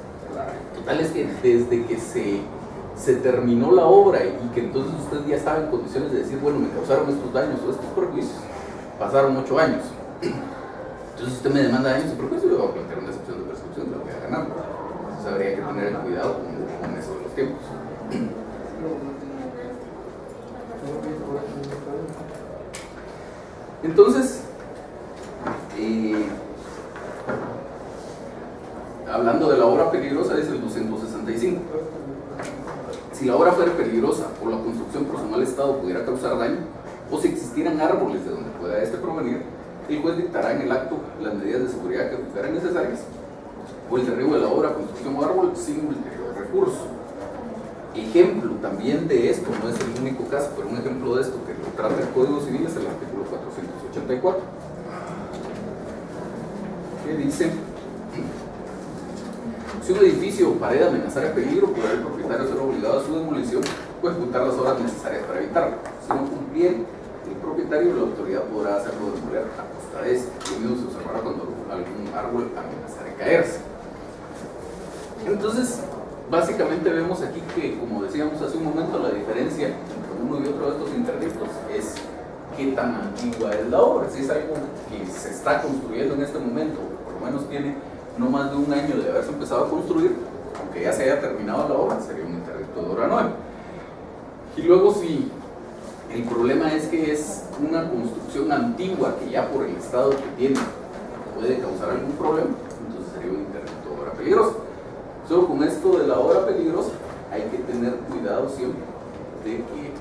Total es que desde que se terminó la obra y que entonces usted ya estaba en condiciones de decir, bueno, me causaron estos daños o estos perjuicios, pasaron 8 años. Entonces usted me demanda daños y perjuicios y yo voy a plantear una excepción de prescripción de lo que voy a ganar. Entonces habría que tener cuidado con eso de los tiempos. Entonces, hablando de la obra peligrosa, es el 265. Si la obra fuera peligrosa o la construcción por su mal estado pudiera causar daño, o si existieran árboles de donde pueda este provenir, el juez dictará en el acto las medidas de seguridad que fueran necesarias, o el derribo de la obra, construcción o árbol sin ulterior recurso. Ejemplo también de esto, no es el único caso, pero un ejemplo de esto que lo trata el Código Civil es el artículo 484, que dice: si un edificio o pared amenazara peligro, podrá el propietario ser obligado a su demolición o ejecutar las obras necesarias para evitarlo. Si no cumpliera el propietario, la autoridad podrá hacerlo demoler a costa de eso. Lo mismo se observará cuando algún árbol amenazara caerse. Entonces, básicamente vemos aquí que, como decíamos hace un momento, la diferencia entre uno y otro de estos interdictos es qué tan antigua es la obra. Si es algo que se está construyendo en este momento, o por lo menos tiene no más de un año de haberse empezado a construir, aunque ya se haya terminado la obra, sería un interdicto de obra nueva. Y luego, si el problema es que es una construcción antigua que ya por el estado que tiene puede causar algún problema, entonces sería un interdicto de obra peligrosa. Solo con esto de la obra peligrosa hay que tener cuidado siempre de que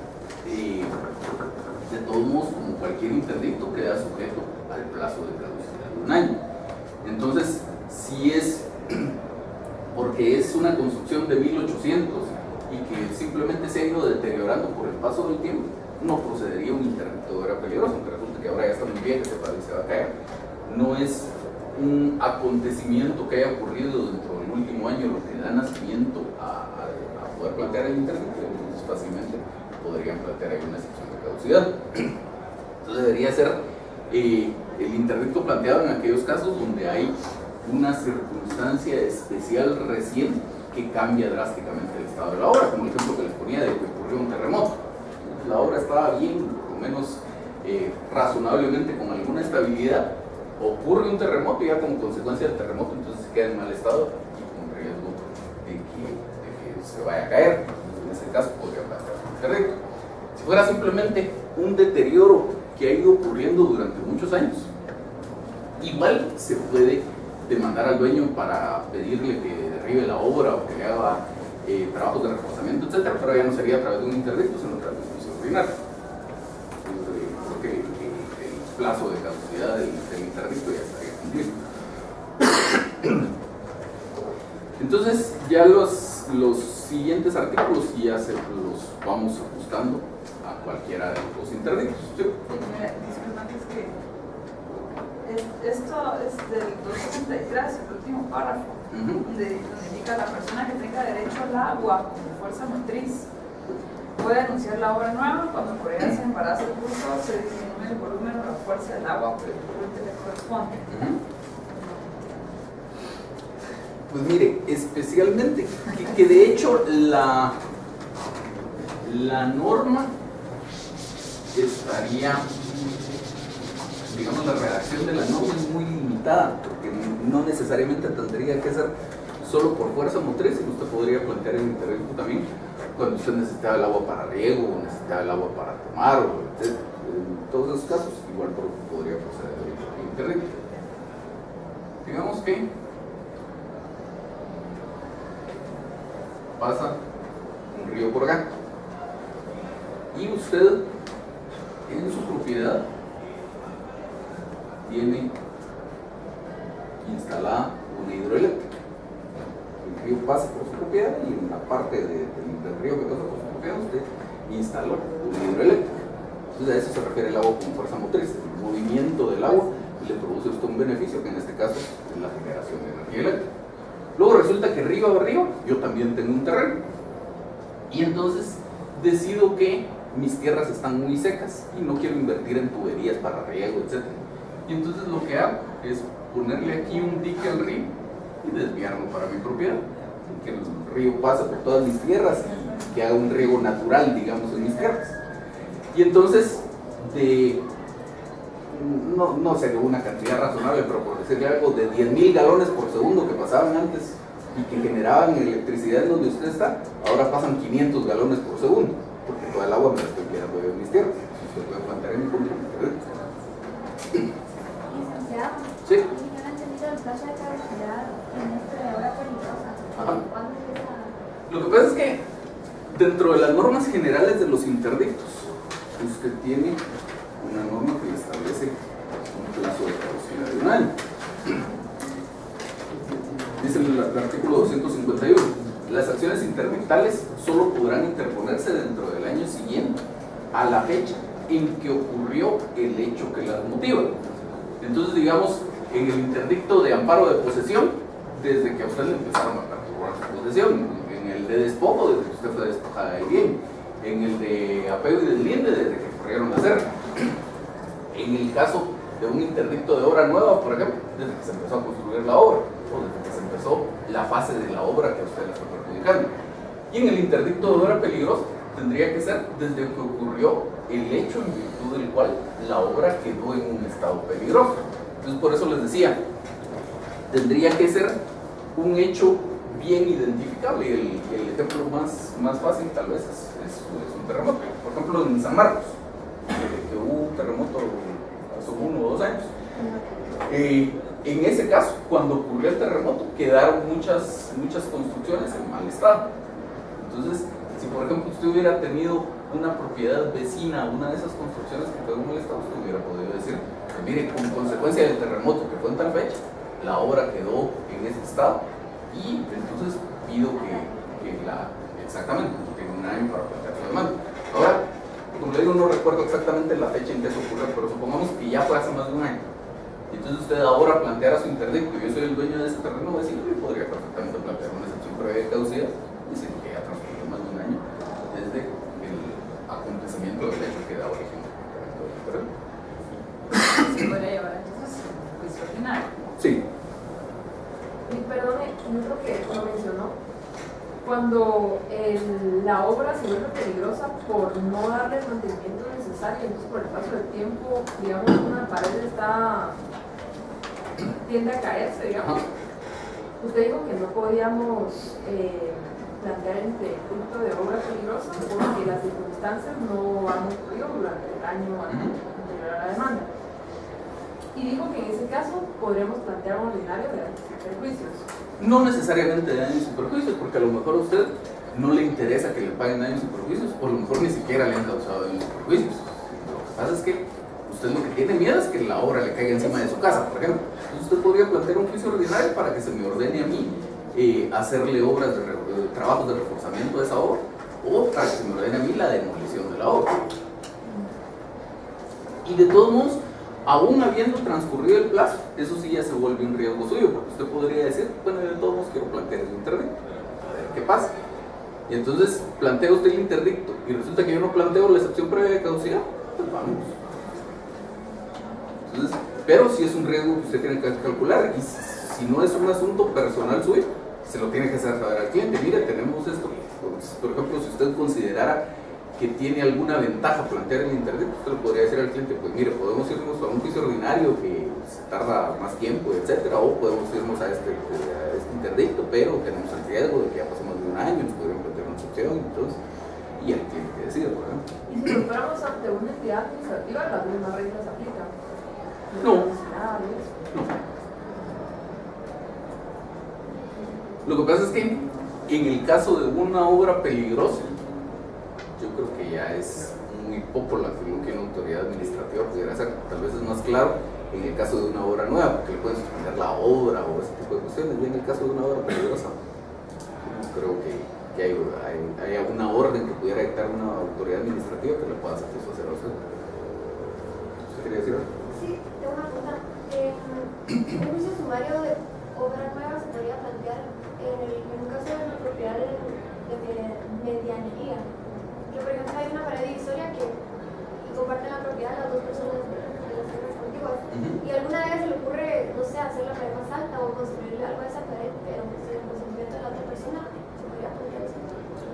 de todos modos, como cualquier interdicto, queda sujeto al plazo de caducidad de un año. Entonces, si es porque es una construcción de 1800 y que simplemente se ha ido deteriorando por el paso del tiempo, no procedería un interdicto de obra peligrosa, aunque resulta que ahora ya está muy bien, que se va a caer. No es un acontecimiento que haya ocurrido dentro del último año lo que da nacimiento a poder plantear el interdicto, entonces fácilmente podrían plantear ahí una excepción de caducidad. Entonces debería ser el interdicto planteado en aquellos casos donde hay una circunstancia especial reciente que cambia drásticamente el estado de la obra, como el ejemplo que les ponía de que ocurrió un terremoto. La obra estaba bien, por lo menos razonablemente con alguna estabilidad, ocurre un terremoto y ya como consecuencia del terremoto entonces se queda en mal estado y con riesgo de que se vaya a caer. En ese caso podría pasar un interdicto. Si fuera simplemente un deterioro que ha ido ocurriendo durante muchos años, igual se puede demandar al dueño para pedirle que derribe la obra o que le haga trabajos de reforzamiento, etc. Pero ya no sería a través de un interdicto, sino a través de un juicio ordinario. Porque el plazo de caducidad del interdicto ya estaría cumplido. Entonces, ya los siguientes artículos ya se los vamos ajustando a cualquiera de los interdictos. ¿Sí? Mira, disculpame, es que esto es del 263, el último párrafo, donde indica la persona que tenga derecho al agua como fuerza motriz puede anunciar la obra nueva cuando por ella se embaraza el curso, se disminuye el volumen o la fuerza del agua por el volumen que le corresponde. Pues mire, especialmente que de hecho la norma estaría, digamos, la redacción de la norma es muy limitada, porque no necesariamente tendría que ser solo por fuerza motriz, sino usted podría plantear el interdicto también cuando usted necesitaba el agua para riego, o necesitaba el agua para tomar, o etc. En todos esos casos, igual podría proceder el interdicto. Digamos que pasa un río por acá y usted en su propiedad tiene instalada una hidroeléctrica. El río pasa por su propiedad y en la parte del río que pasa por su propiedad usted instaló una hidroeléctrica. Entonces a eso se refiere el agua como fuerza motriz, el movimiento del agua, y le produce a usted un beneficio que en este caso es la generación de energía eléctrica. Luego resulta que río arriba yo también tengo un terreno y entonces decido que mis tierras están muy secas y no quiero invertir en tuberías para riego, etc. Y entonces lo que hago es ponerle aquí un dique al río y desviarlo para mi propiedad, y que el río pase por todas mis tierras y que haga un riego natural, digamos, en mis tierras. Y entonces no sé, una cantidad razonable, pero por decirle algo, de 10.000 galones por segundo que pasaban antes y que generaban electricidad en donde usted está, ahora pasan 500 galones por segundo, porque toda el agua me la estoy quedando yo en mis tierras. Usted puede plantear en mi punto. Licenciado, Sí. yo no he entendido el plazo de caducidad en esto de obra peligrosa. ¿Cuándo empieza? Lo que pasa es que dentro de las normas generales de los interdictos, usted tiene una norma que le establece un plazo de caducidad de un año. Dice el artículo 251, las acciones interdictales solo podrán interponerse dentro del año siguiente a la fecha en que ocurrió el hecho que las motiva. Entonces, digamos, en el interdicto de amparo de posesión, desde que a usted le empezaron a perturbar su posesión; en el de despojo, desde que usted fue despojada del bien; en el de apego y deslinde, desde que corrieron la cerca; en el caso de un interdicto de obra nueva, por ejemplo, desde que se empezó a construir la obra, o desde que se empezó la fase de la obra que a usted le está perjudicando. Y en el interdicto de obra peligrosa tendría que ser desde que ocurrió el hecho en virtud del cual la obra quedó en un estado peligroso. Entonces, por eso les decía, tendría que ser un hecho bien identificable, y el ejemplo más fácil tal vez es un terremoto. Por ejemplo, en San Marcos, que hubo un terremoto hace 1 o 2 años. En ese caso, cuando ocurrió el terremoto, quedaron muchas construcciones en mal estado. Entonces, si por ejemplo usted hubiera tenido una propiedad vecina a una de esas construcciones que quedó en mal estado, usted hubiera podido decir, pues mire, con consecuencia del terremoto que fue en tal fecha, la obra quedó en ese estado, y entonces pido que exactamente, tengo un año para plantear su demanda. Ahora, como le digo, no recuerdo exactamente la fecha en que eso ocurrió, pero supongamos que ya fue hace más de un año. Entonces usted ahora planteara su interdicto y yo soy el dueño de ese terreno vecino, y podría perfectamente plantear una excepción previa de caducidad, diciendo que ya transcurrió más de un año desde el acontecimiento del hecho que da origen al incremento del terreno. ¿Se podría llevar entonces juicio ordinario? Sí. Y perdone, no creo que lo mencionó. Cuando la obra se vuelve peligrosa por no darle el mantenimiento necesario, entonces por el paso del tiempo, digamos, una pared está tiende a caerse, digamos. Usted dijo que no podíamos plantear el interdicto de obra peligrosa porque las circunstancias no han ocurrido durante el año anterior a la demanda. Y dijo que en ese caso podríamos plantear un ordinario de daños y perjuicios. No necesariamente de daños y perjuicios, porque a lo mejor a usted no le interesa que le paguen daños y perjuicios, o a lo mejor ni siquiera le han causado daños y perjuicios. Lo que pasa es que usted lo que tiene miedo es que la obra le caiga encima de su casa, por ejemplo. Entonces usted podría plantear un juicio ordinario para que se me ordene a mí hacerle obras trabajos de reforzamiento de esa obra, o para que se me ordene a mí la demolición de la obra. Y de todos modos, aún habiendo transcurrido el plazo, eso sí ya se vuelve un riesgo suyo, porque usted podría decir, bueno, de todos modos quiero plantear el interdicto, a ver qué pasa. Y entonces plantea usted el interdicto y resulta que yo no planteo la excepción previa de caducidad, pues vamos. Entonces, pero sí es un riesgo que usted tiene que calcular, y si no es un asunto personal suyo, se lo tiene que hacer saber al cliente. Mire, tenemos esto. Pues, por ejemplo, si usted considerara que tiene alguna ventaja plantear el interdicto, usted le podría decir al cliente, pues mire, podemos irnos a un juicio ordinario que se tarda más tiempo, etcétera, o podemos irnos a este interdicto, pero tenemos el riesgo de que ya pasemos de un año, nos podrían plantear una excepción, entonces, y el cliente que decide, por ejemplo. Y si nos fuéramos ante una entidad administrativa, las mismas reglas se aplican. No. No. Lo que pasa es que en el caso de una obra peligrosa, yo creo que ya es muy poco lo que una autoridad administrativa pudiera hacer. Tal vez es más claro en el caso de una obra nueva, porque le pueden suspender la obra o ese tipo de cuestiones. Y en el caso de una obra peligrosa, no creo que haya una orden que pudiera dictar una autoridad administrativa que le pueda satisfacer a usted. ¿Usted quería decir algo? Sí, tengo una pregunta. ¿Un juicio sumario de obra nueva se podría plantear en un caso de una propiedad de medianería? Que por ejemplo hay una pared divisoria que comparten la propiedad las dos personas relacionadas contiguas, y alguna vez se le ocurre, no sé, hacer la pared más alta o construirle algo a esa pared, pero sin el consentimiento de la otra persona, ¿se podría plantear eso?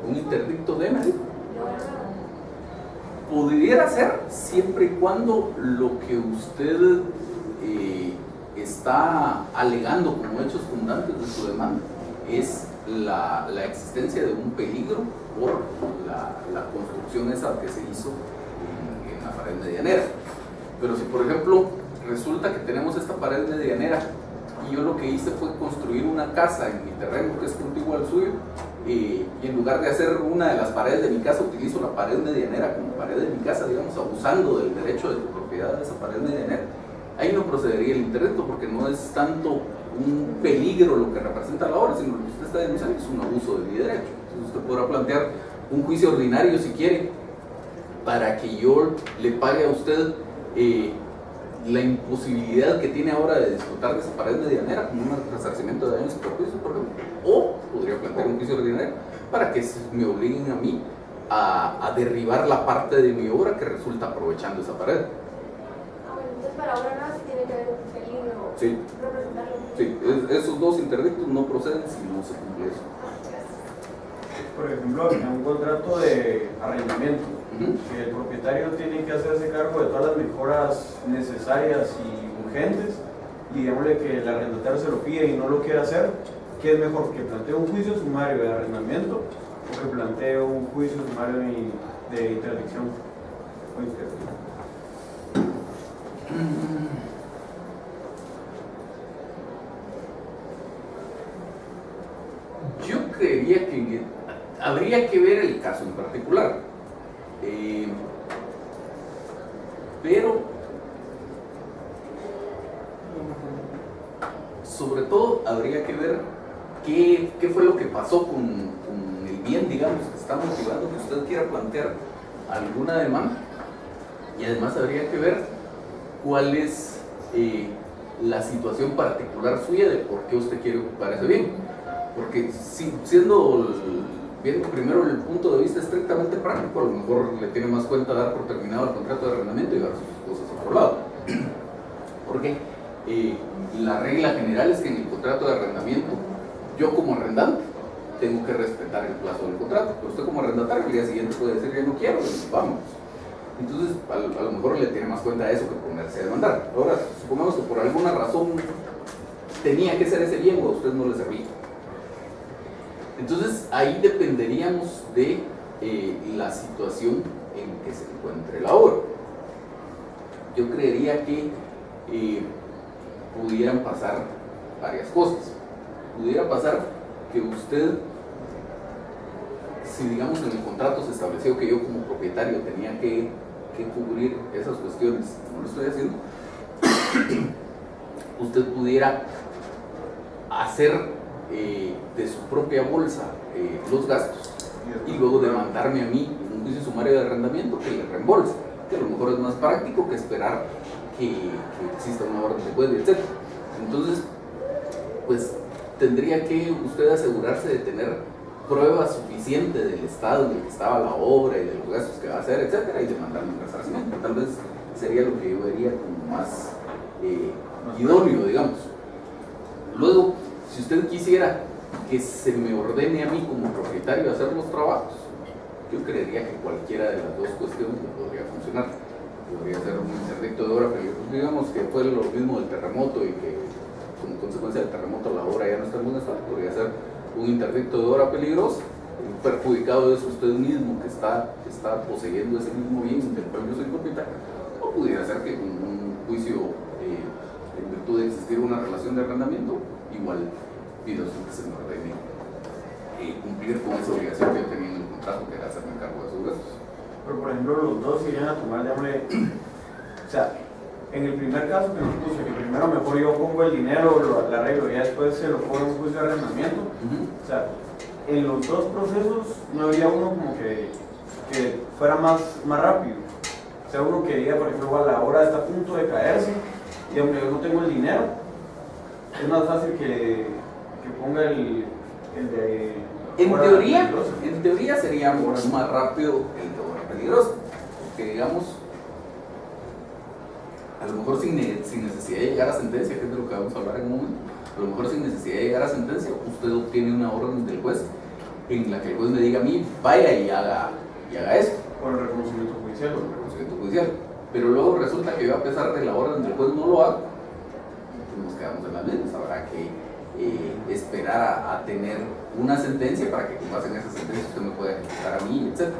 ¿Un interdicto de medio? De obra nueva. Pudiera ser siempre y cuando lo que usted está alegando como hechos fundantes de su demanda es la existencia de un peligro por la construcción esa que se hizo en la pared medianera. Pero si por ejemplo resulta que tenemos esta pared medianera y yo lo que hice fue construir una casa en mi terreno que es contiguo al suyo, y en lugar de hacer una de las paredes de mi casa utilizo la pared medianera como pared de mi casa, digamos, abusando del derecho de tu propiedad de esa pared medianera, ahí no procedería el interdicto, porque no es tanto un peligro lo que representa la obra, sino lo que usted está denunciando es un abuso de mi derecho. Entonces usted podrá plantear un juicio ordinario si quiere, para que yo le pague a usted la imposibilidad que tiene ahora de disfrutar de esa pared medianera como un resarcimiento de daños y perjuicios, por ejemplo. O podría plantear un juicio ordinario para que me obliguen a mí a derribar la parte de mi obra que resulta aprovechando esa pared. Bueno, entonces para obra nueva sí tiene que haber un peligro. Sí. Representarlo. Sí, esos dos interdictos no proceden si no se cumple eso. Por ejemplo, en un contrato de arrendamiento, que el propietario tiene que hacerse cargo de todas las mejoras necesarias y urgentes, y digámosle que el arrendatario se lo pide y no lo quiere hacer, ¿qué es mejor? ¿Que plantee un juicio sumario de arrendamiento o que plantee un juicio sumario de interdicción o interdicción? Yo creería que habría que ver el caso en particular, pero sobre todo habría que ver qué fue lo que pasó con el bien, digamos, que está motivando que usted quiera plantear alguna demanda, y además habría que ver cuál es la situación particular suya de por qué usted quiere ocupar ese bien. Porque viendo primero el punto de vista estrictamente práctico, a lo mejor le tiene más cuenta dar por terminado el contrato de arrendamiento y dar sus cosas a otro lado. Porque la regla general es que en el contrato de arrendamiento, yo como arrendante tengo que respetar el plazo del contrato, pero usted como arrendatario el día siguiente puede decir, ya no quiero, y vamos. Entonces a lo mejor le tiene más cuenta a eso que ponerse a demandar. Ahora, supongamos que por alguna razón tenía que ser ese bien o a usted no le servía. Entonces ahí dependeríamos de la situación en que se encuentre la obra. Yo creería que pudieran pasar varias cosas. Pudiera pasar que usted, si digamos en el contrato se estableció que yo como propietario tenía que cubrir esas cuestiones, no lo estoy haciendo, usted pudiera hacer de su propia bolsa los gastos y luego demandarme a mí un juicio sumario de arrendamiento que le reembolse, que a lo mejor es más práctico que esperar que exista una orden de juez, etc. Entonces, pues tendría que usted asegurarse de tener prueba suficiente del estado en el que estaba la obra y de los gastos que va a hacer, etcétera, y demandarme un resarcimiento. Tal vez sería lo que yo vería como más idóneo, digamos. Luego, si usted quisiera que se me ordene a mí como propietario hacer los trabajos, yo creería que cualquiera de las dos cuestiones me podría funcionar. Podría ser un interdicto de obra, pero digamos que fue lo mismo del terremoto y que como consecuencia del terremoto la obra ya no está en buen estado, podría ser un interdicto de obra peligroso. El perjudicado es usted mismo que está poseyendo ese mismo bien del cual yo soy propietario, o pudiera ser que con un juicio en virtud de existir una relación de arrendamiento, igual pido que se me ordene cumplir con esa obligación que yo tenía en el contrato, que era hacerme cargo de sus gastos. Pero por ejemplo, los dos irían a tomar, o sea, en el primer caso que nos puse, que primero mejor yo pongo el dinero, lo arreglo, y después se lo pongo en un juicio de arrendamiento, o sea, en los dos procesos no habría uno como que fuera más rápido. O sea, uno que diga, por ejemplo, a la hora está a punto de caerse, y aunque yo no tengo el dinero, es más fácil que ponga el de... En teoría sería mucho más rápido el de obra peligrosa, porque digamos, a lo mejor sin necesidad de llegar a sentencia, que es de lo que vamos a hablar en un momento, a lo mejor sin necesidad de llegar a sentencia, usted obtiene una orden del juez en la que el juez me diga a mí, vaya y haga esto. Por el reconocimiento judicial. Por el reconocimiento judicial. Pero luego resulta que yo, a pesar de la orden del juez, no lo hago, pues nos quedamos en las mismas. Habrá que esperar a tener una sentencia para que con base en esa sentencia usted me pueda ejecutar a mí, etc.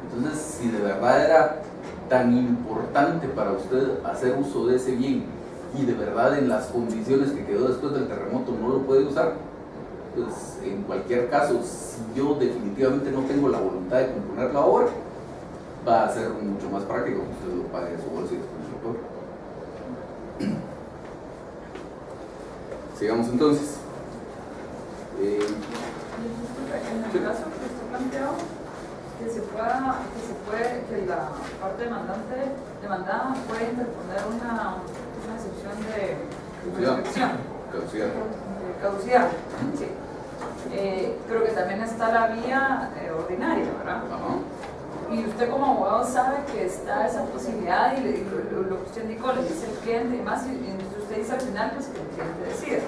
Entonces, si de verdad era tan importante para usted hacer uso de ese bien y de verdad en las condiciones que quedó después del terremoto no lo puede usar, pues en cualquier caso, si yo definitivamente no tengo la voluntad de componer la obra, va a ser mucho más práctico que usted lo pague de su bolsa y después lo cobre. Sigamos entonces. En el caso que usted planteó, que la parte demandada puede interponer una excepción de restricción. Caducidad. Sí. Creo que también está la vía ordinaria, ¿verdad? Y usted como abogado sabe que está esa posibilidad y lo que usted indicó, le dice el cliente y demás, y usted dice al final pues que el cliente decide.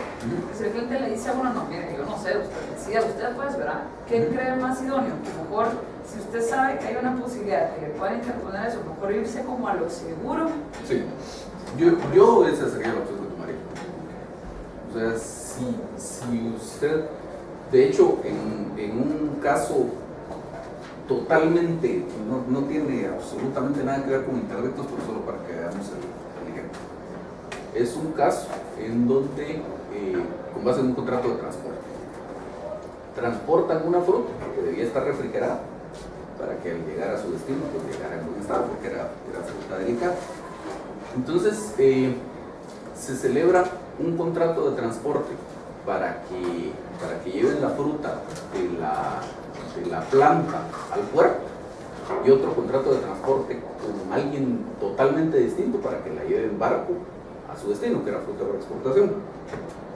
Si el cliente le dice a uno, no, mire, yo no sé, usted decida, usted pues, ¿verdad? ¿Qué cree más idóneo? Que mejor, si usted sabe que hay una posibilidad que le pueda interponer eso, mejor irse como a lo seguro. Sí, yo esa sería la opción que tomaría. O sea, si usted, de hecho, en un caso totalmente, no tiene absolutamente nada que ver con interdictos, pero solo para que veamos el ejemplo. Es un caso en donde, con base en un contrato de transporte, transportan una fruta que debía estar refrigerada para que al llegar a su destino pues llegara en buen estado, porque era fruta delicada. Entonces se celebra un contrato de transporte para que lleven la fruta de la planta al puerto, y otro contrato de transporte con alguien totalmente distinto para que la lleve en barco a su destino, que era fruta para exportación.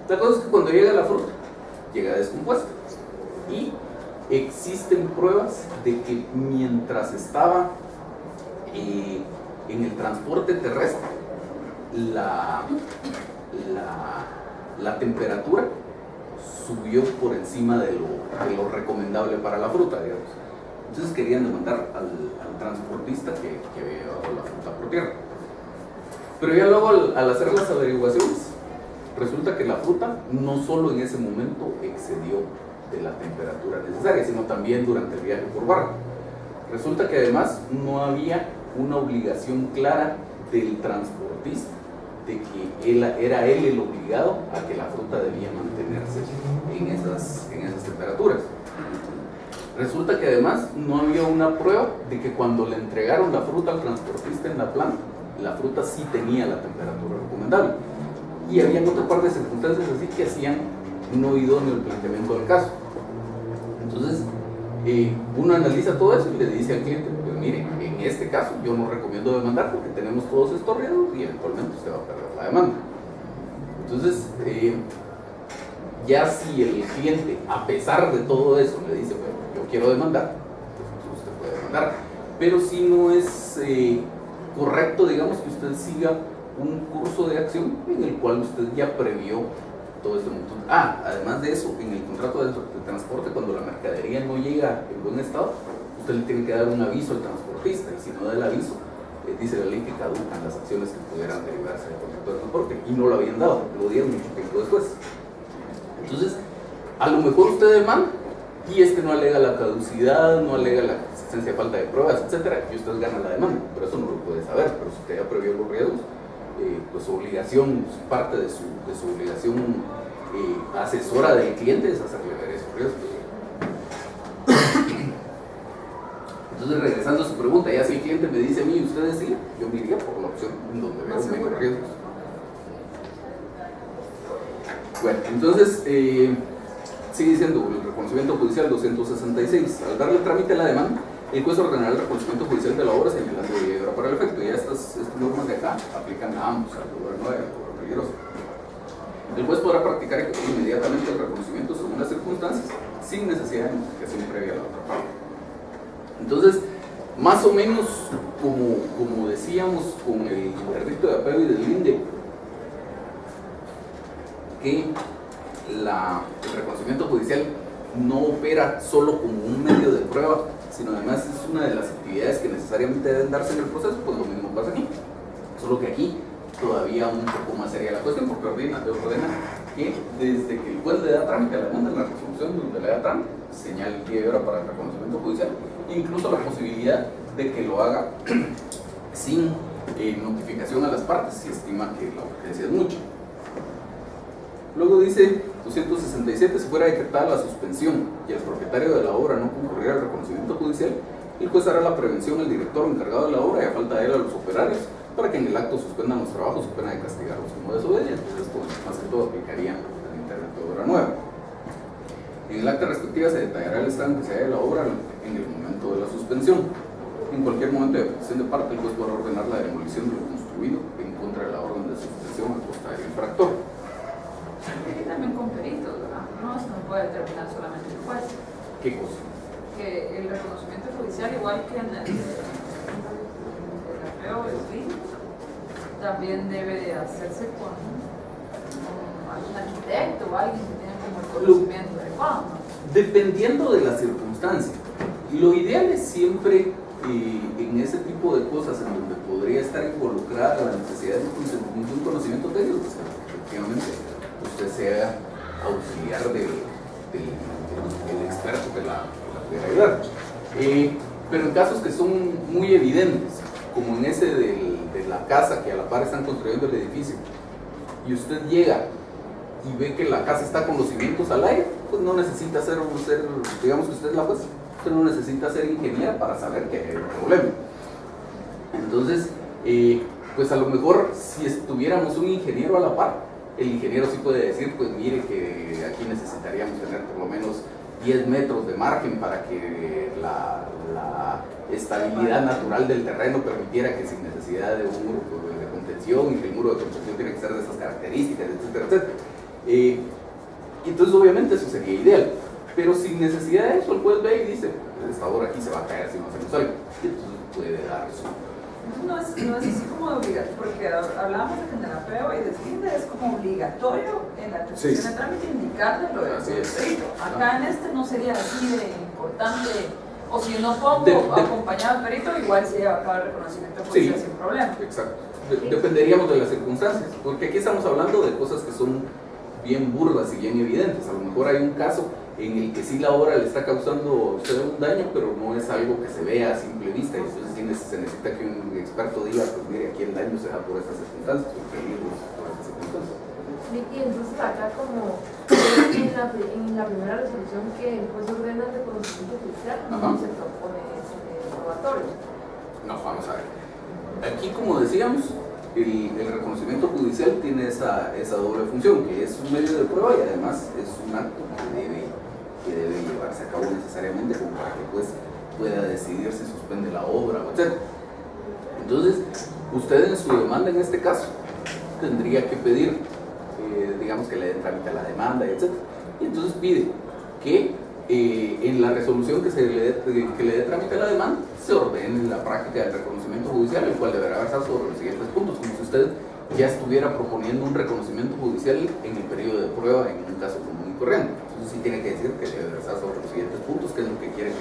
La cosa es que cuando llega la fruta, llega descompuesta, y existen pruebas de que mientras estaba en el transporte terrestre, la temperatura subió por encima de lo recomendable para la fruta, digamos. Entonces querían demandar al transportista que había llevado la fruta por tierra. Pero ya luego al hacer las averiguaciones, resulta que la fruta no solo en ese momento excedió de la temperatura necesaria, sino también durante el viaje por barco. Resulta que además no había una obligación clara del transportista de que era él el obligado a que la fruta debía mantenerse en esas temperaturas. Resulta que además no había una prueba de que cuando le entregaron la fruta al transportista en la planta, la fruta sí tenía la temperatura recomendable. Y había otra par de circunstancias así que hacían no idóneo el planteamiento del caso. Entonces, uno analiza todo eso y le dice al cliente, pues mire, en este caso yo no recomiendo demandar porque tenemos todos estos riesgos y eventualmente usted va a perder la demanda. Entonces, ya si el cliente, a pesar de todo eso, le dice, bueno, yo quiero demandar, pues usted puede demandar. Pero si no es correcto, digamos, que usted siga un curso de acción en el cual usted ya previó todo este montón. Además de eso, en el contrato de transporte, cuando la mercadería no llega en buen estado, usted le tiene que dar un aviso al transportista, y si no da el aviso, dice la ley que caducan las acciones que pudieran derivarse del contrato de transporte, y no lo habían dado, lo dieron mucho tiempo después. Entonces, a lo mejor usted demanda, y no alega la caducidad, no alega la existencia de falta de pruebas, etcétera, y usted gana la demanda, pero eso no lo puede saber. Pero si usted ya previó los riesgos, pues su obligación, parte de su obligación asesora del cliente es hacerle ver esos riesgos. Entonces, regresando a su pregunta, ya si el cliente me dice a mí, usted decía, yo me iría por la opción donde veo menos riesgos. Bueno, entonces, sigue diciendo el reconocimiento judicial 266. Al darle trámite a la demanda, el juez ordenará el reconocimiento judicial de la obra señalando de obra para el efecto. Y estas normas de acá aplican a ambos, al obra nueva y al obra peligrosa. El juez podrá practicar inmediatamente el reconocimiento según las circunstancias, sin necesidad de notificación previa a la otra parte. Entonces, más o menos como decíamos con el interdicto de apego y deslinde, que el reconocimiento judicial no opera solo como un medio de prueba, sino además es una de las actividades que necesariamente deben darse en el proceso. Pues lo mismo pasa aquí, solo que aquí todavía un poco más seria la cuestión, porque ordena que desde que el juez le da trámite a la demanda, en la resolución donde le da trámite, señala el día y hora para el reconocimiento judicial, incluso la posibilidad de que lo haga sin notificación a las partes, si estima que la urgencia es mucho. Luego dice 267, si fuera decretada la suspensión y el propietario de la obra no concurriera al reconocimiento judicial, el juez hará la prevención al director encargado de la obra y a falta de él a los operarios para que en el acto suspendan los trabajos o pena de castigarlos como desobedientes. Esto más que todo aplicaría al interdicto de obra nueva. En el acta respectiva se detallará el estado en que se halla la obra en el momento de la suspensión. En cualquier momento de petición de parte, el juez podrá ordenar la demolición de lo construido en contra de la orden de suspensión a costa del infractor. Y también con peritos, ¿verdad? No, esto no puede determinar solamente el juez. ¿Qué cosa? Que el reconocimiento judicial, igual que en el apego del crimen, también debe de hacerse con algún arquitecto o alguien que tenga como el conocimiento adecuado, ¿no? Dependiendo de la circunstancia. Lo ideal es siempre en ese tipo de cosas en donde podría estar involucrada la necesidad de un conocimiento técnico, pues efectivamente usted sea auxiliar del experto que la pueda ayudar. Pero en casos que son muy evidentes, como en ese de la casa que a la par están construyendo el edificio, y usted llega y ve que la casa está con los cimientos al aire, pues no necesita ser digamos que usted es la jueza, usted no necesita ser ingeniera para saber que hay un problema. Entonces, pues a lo mejor si tuviéramos un ingeniero a la par, el ingeniero sí puede decir, pues mire que aquí necesitaríamos tener por lo menos 10 metros de margen para que la estabilidad natural del terreno permitiera que sin necesidad de un muro de contención, y que el muro de contención tiene que ser de esas características, etcétera, etcétera. Entonces obviamente eso sería ideal, pero sin necesidad de eso el juez ve y dice, esta obra aquí se va a caer si no hacemos algo, y entonces puede dar eso. No es así como obligatorio, porque hablábamos de que en el apego y deslinde es como obligatorio en la atención de trámite indicarle lo del perito. Acá en este no sería así de importante, o si no pongo acompañado al perito, igual se lleva a cabo el reconocimiento judicial sin problema. Exacto. Dependeríamos de las circunstancias, porque aquí estamos hablando de cosas que son bien burdas y bien evidentes. A lo mejor hay un caso en el que sí la obra le está causando a usted un daño, pero no es algo que se vea a simple vista, y entonces sí se necesita que un experto diga, pues mire, aquí el daño se da por estas circunstancias, por estas circunstancias. Y entonces acá como en la primera resolución que el juez ordena el reconocimiento judicial, no se propone ese probatorio. No, vamos a ver. Aquí, como decíamos, el reconocimiento judicial tiene esa doble función, que es un medio de prueba y además es un acto que debe llevarse a cabo necesariamente como para que el juez pueda decidir si suspende la obra, etc. Entonces, usted en su demanda en este caso tendría que pedir, digamos, que le den trámite a la demanda, etc. Y entonces pide que en la resolución que le dé trámite a la demanda se ordene la práctica del reconocimiento judicial, el cual deberá versar sobre los siguientes puntos, como si usted ya estuviera proponiendo un reconocimiento judicial en el periodo de prueba en un caso común y corriente. Entonces sí tiene que decir que debe versar sobre los siguientes puntos, que es lo que quiere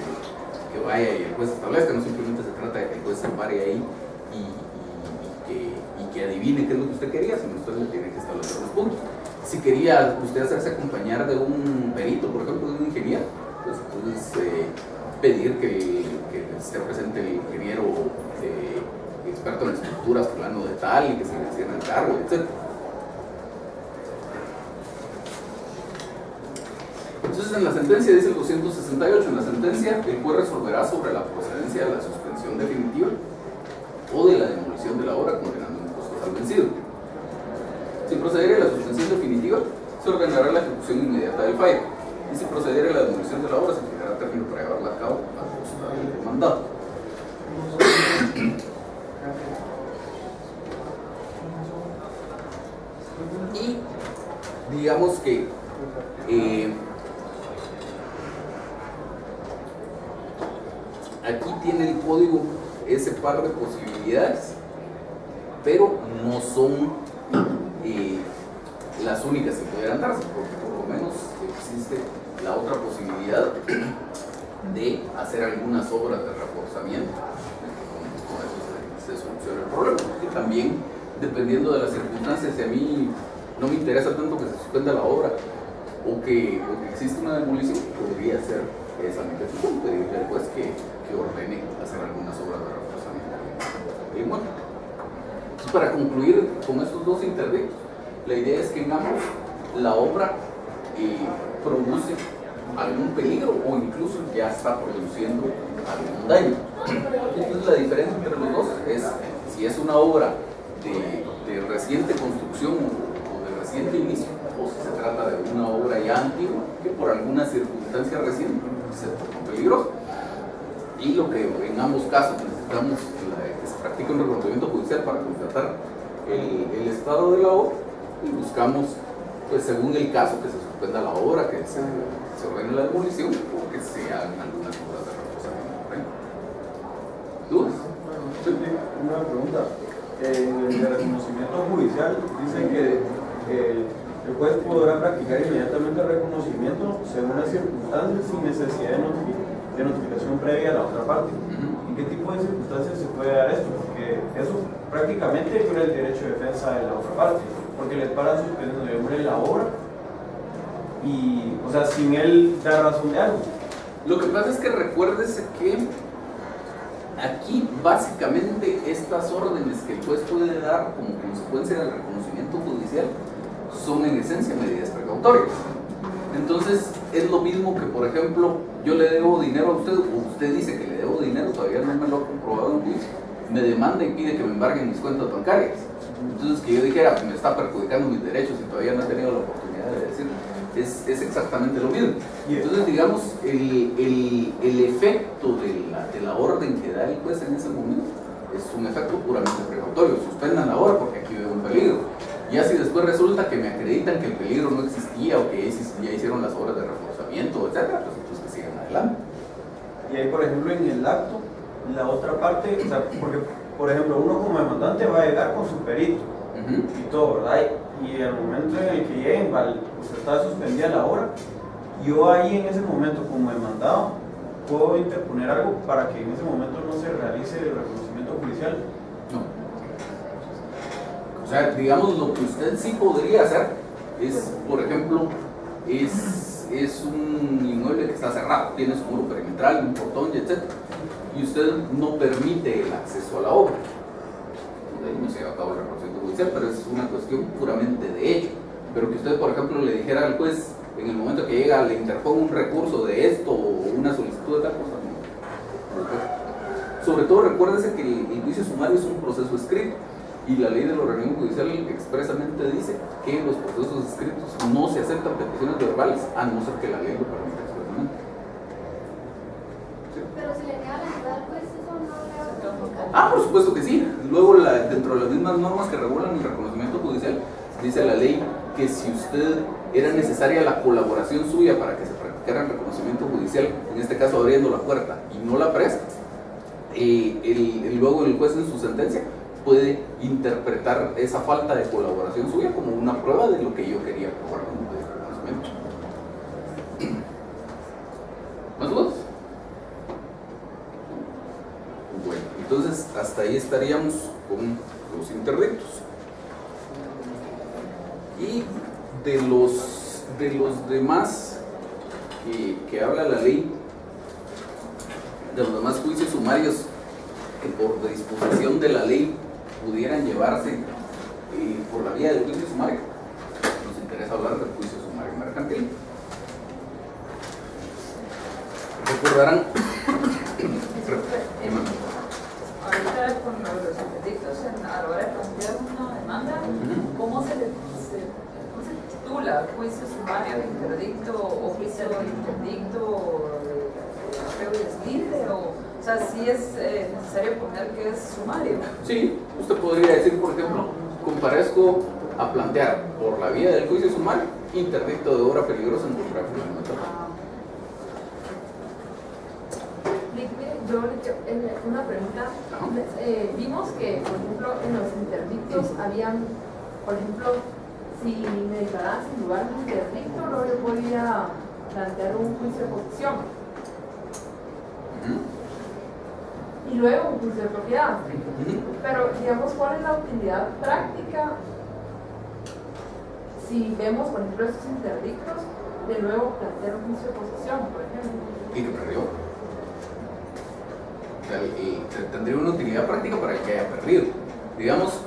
que vaya y el juez establezca. No simplemente se trata de que el juez se pare ahí y que adivine qué es lo que usted quería, sino usted le tiene que establecer los puntos. Si quería usted hacerse acompañar de un perito, por ejemplo, de un ingeniero, pues entonces pedir que esté presente el ingeniero experto en estructuras, fulano de tal, y que se le hiciera el cargo, etc. Entonces, en la sentencia dice el 268, en la sentencia el juez resolverá sobre la procedencia de la suspensión definitiva o de la demolición de la obra, condenando un costo al vencido. Si procediera a la suspensión definitiva, se ordenará la ejecución inmediata del fallo, y si procediera a la demolición de la obra, se fijará término para llevarla a cabo a costa del demandado. Y digamos que aquí tiene el código ese par de posibilidades, pero no son las únicas que pudieran darse, porque por lo menos existe la otra posibilidad de hacer algunas obras de reforzamiento. Con eso se soluciona el problema, y también dependiendo de las circunstancias, si a mí no me interesa tanto que se suspenda la obra o que existe una demolición, podría ser esa mi petición, pedirle al juez que ordene hacer algunas obras de reforzamiento. Y bueno, entonces, para concluir con estos dos interdictos, la idea es que en ambos la obra produce algún peligro o incluso ya está produciendo algún daño. Entonces la diferencia entre los dos es si es una obra de reciente construcción o de reciente inicio, o si se trata de una obra ya antigua que por alguna circunstancia reciente se tornó peligrosa. Y lo que en ambos casos necesitamos que se practique un reconocimiento judicial para constatar el estado de la obra, y buscamos, pues según el caso, que se suspenda la obra, que se ordene la demolición o que se hagan algunas obras de reforzamiento. ¿Dudas? Una pregunta. En el reconocimiento judicial dice que el juez podrá practicar inmediatamente el reconocimiento según las circunstancias sin necesidad de notificación previa a la otra parte. ¿En qué tipo de circunstancias se puede dar esto? Porque eso prácticamente viola el derecho de defensa de la otra parte, porque le paran suspendiendo la obra y, o sea, sin él dar razón de algo. Lo que pasa es que recuérdese que aquí básicamente estas órdenes que el juez puede dar como consecuencia del reconocimiento judicial son en esencia medidas precautorias. Entonces es lo mismo que, por ejemplo, yo le debo dinero a usted, o usted dice que le debo dinero, todavía no me lo ha comprobado en juicio, me demanda y pide que me embarguen mis cuentas bancarias. Entonces que yo dijera que me está perjudicando mis derechos y todavía no he tenido la oportunidad de decirlo, es exactamente lo mismo. Entonces, digamos, el efecto de la orden que da el juez en ese momento es un efecto puramente precautorio. Suspendan la obra porque aquí veo un peligro. Ya si después resulta que me acreditan que el peligro no existía o que ya hicieron las obras de reforzamiento, etcétera, pues entonces que sigan adelante. Y ahí, por ejemplo, en el acto, la otra parte, o sea, porque, por ejemplo, uno como demandante va a llegar con su perito y todo, ¿verdad? Y al momento en el que lleguen, usted está suspendida la obra, yo ahí en ese momento como demandado puedo interponer algo para que en ese momento no se realice el reconocimiento judicial. No. O sea, digamos, lo que usted sí podría hacer es, por ejemplo, es un inmueble que está cerrado, tiene su muro perimetral, un portón, etc. Y usted no permite el acceso a la obra. De ahí no se lleva a cabo el reconocimiento judicial, pero es una cuestión puramente de hecho. Pero que usted, por ejemplo, le dijera al juez, en el momento que llega, le interponga un recurso de esto o una solicitud de tal cosa, no. Sobre todo, recuérdese que el juicio sumario es un proceso escrito. Y la ley del organismo judicial expresamente dice que en los procesos escritos no se aceptan peticiones verbales, a no ser que la ley lo permita expresamente. ¿Sí? Pero si le niega la entrada al juez, eso no le va a provocar. Ah, por supuesto que sí. Luego, dentro de las mismas normas que regulan el reconocimiento judicial, dice la ley que si usted era necesaria la colaboración suya para que se practicara el reconocimiento judicial, en este caso abriendo la puerta, y no la presta, luego el juez en su sentencia puede interpretar esa falta de colaboración suya como una prueba de lo que yo quería probar con el reconocimiento. ¿Más dudas? Bueno, entonces hasta ahí estaríamos con los interdictos. Y de los demás que habla la ley, de los demás juicios sumarios que por disposición de la ley pudieran llevarse por la vía del juicio sumario, nos interesa hablar del juicio sumario mercantil. Recordarán. Ahorita con los interdictos, a la hora de plantear una demanda, ¿cómo se titula? ¿Juicio sumario de interdicto o juicio de interdicto de apego y deslinde? O sea, sí es necesario poner que es sumario. Sí, usted podría decir, por ejemplo, comparezco a plantear por la vía del juicio sumario interdicto de obra peligrosa en contra de fulano de tal. Yo una pregunta. Vimos que, por ejemplo, en los interdictos habían, por ejemplo, si me declaraban sin lugar un interdicto, luego yo podía plantear un juicio de posición. Y luego un juicio de propiedad. Pero, digamos, ¿cuál es la utilidad práctica si vemos, por ejemplo, estos interdictos, de nuevo plantear un juicio de posesión, por ejemplo? Y que perdió. O sea, tendría una utilidad práctica para el que haya perdido. Digamos,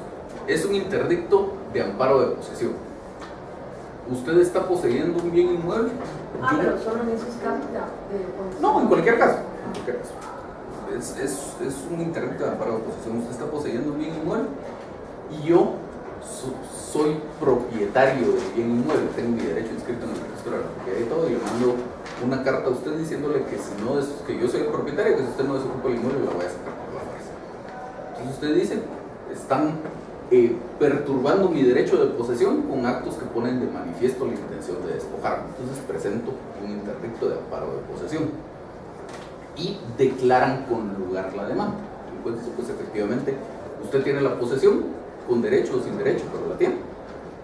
es un interdicto de amparo de posesión. Usted está poseyendo un bien inmueble. Pero solo en esos casos de posesión. No, en cualquier caso. Es un interdicto de amparo de posesión. Usted está poseyendo un bien inmueble y yo soy propietario del bien inmueble. Tengo mi derecho inscrito en el registro de la propiedad y todo, y le mando una carta a usted diciéndole que si no es que yo soy el propietario, que si usted no desocupa el inmueble, la voy a sacar por la fuerza. Entonces usted dice, están perturbando mi derecho de posesión con actos que ponen de manifiesto la intención de despojarme. Entonces presento un interdicto de amparo de posesión y declaran con lugar la demanda. Y pues efectivamente usted tiene la posesión con derecho o sin derecho, pero la tiene.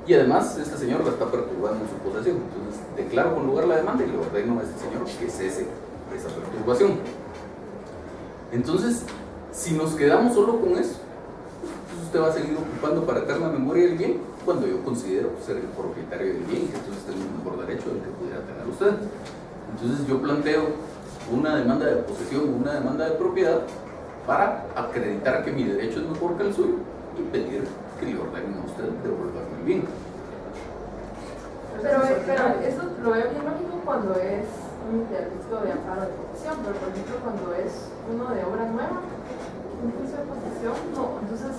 Y además, este señor la está perturbando en su posesión. Entonces, declaro con lugar la demanda y le ordeno a este señor que cese esa perturbación. Entonces, si nos quedamos solo con eso, pues usted va a seguir ocupando para eterna memoria el bien cuando yo considero ser el propietario del bien y que entonces tengo un mejor derecho del que pudiera tener usted. Entonces, yo planteo una demanda de posesión, una demanda de propiedad para acreditar que mi derecho es mejor que el suyo y pedir que le ordenen a usted devolverme el bien. Pero eso lo veo bien lógico cuando es un interdicto de amparo de posesión, pero por ejemplo cuando es uno de obra nueva, un juicio de posesión, no. Entonces,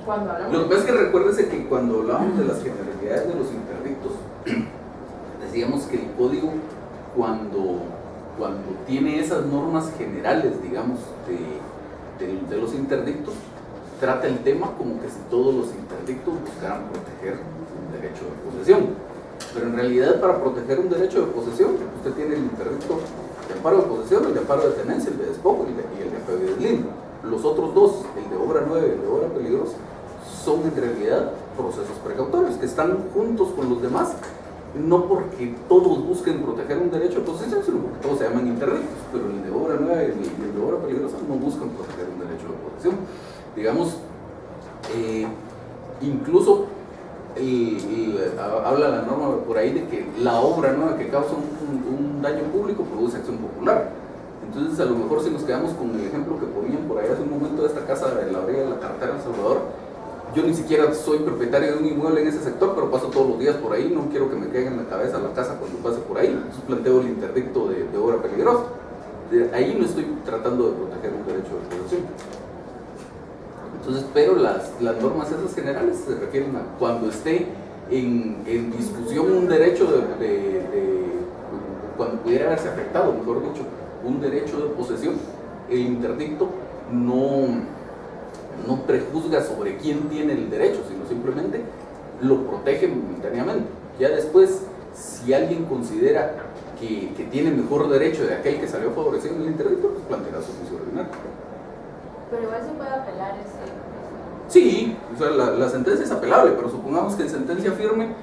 cuando hablamos... Lo que pasa es que recuérdese que cuando hablábamos de las generalidades de los interdictos, decíamos que el código, cuando tiene esas normas generales, digamos, de los interdictos, trata el tema como que si todos los interdictos buscaran proteger un derecho de posesión. Pero en realidad, para proteger un derecho de posesión, usted tiene el interdicto de amparo de posesión, el de amparo de tenencia, el de despojo y el de apego y deslinde. Los otros dos, el de obra nueva y el de obra peligrosa, son en realidad procesos precautorios que están juntos con los demás, no porque todos busquen proteger un derecho de posesión, sino porque todos se llaman interdictos. Pero el de obra nueva y el de obra peligrosa no buscan proteger un derecho de posesión. Digamos, Incluso habla la norma por ahí de que la obra nueva que causa un daño público produce acción popular. Entonces, a lo mejor si nos quedamos con el ejemplo que ponían por ahí hace un momento de esta casa de la orilla de la carretera en Salvador, yo ni siquiera soy propietario de un inmueble en ese sector, pero paso todos los días por ahí, no quiero que me caiga en la cabeza la casa cuando pase por ahí. Entonces planteo el interdicto de obra peligrosa. Ahí no estoy tratando de proteger un derecho de protección. Entonces, pero las normas esas generales se refieren a cuando esté en discusión un derecho cuando pudiera haberse afectado, mejor dicho, un derecho de posesión. El interdicto no prejuzga sobre quién tiene el derecho, sino simplemente lo protege momentáneamente. Ya después, si alguien considera que tiene mejor derecho de aquel que salió favorecido en el interdicto, pues planteará su juicio ordinario. Pero igual se puede apelar ese. Sí, o sea, la sentencia es apelable, pero supongamos que en sentencia firme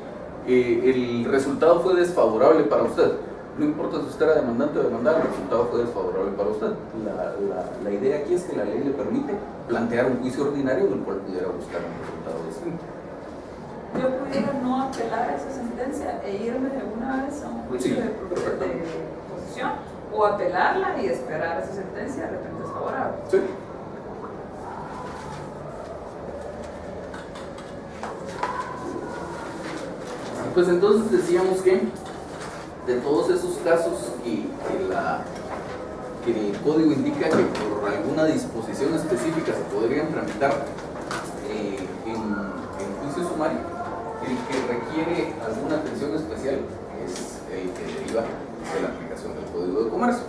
el resultado fue desfavorable para usted. No importa si usted era demandante o demandada, el resultado fue desfavorable para usted. La idea aquí es que la ley le permite plantear un juicio ordinario en el cual pudiera buscar un resultado distinto. Yo pudiera no apelar a esa sentencia e irme de una vez a un juicio de posesión, o apelarla y esperar esa sentencia, de repente es favorable. Sí. Pues entonces decíamos que de todos esos casos que el código indica que por alguna disposición específica se podrían tramitar en juicio sumario, el que requiere alguna atención especial es el que deriva de la aplicación del Código de Comercio.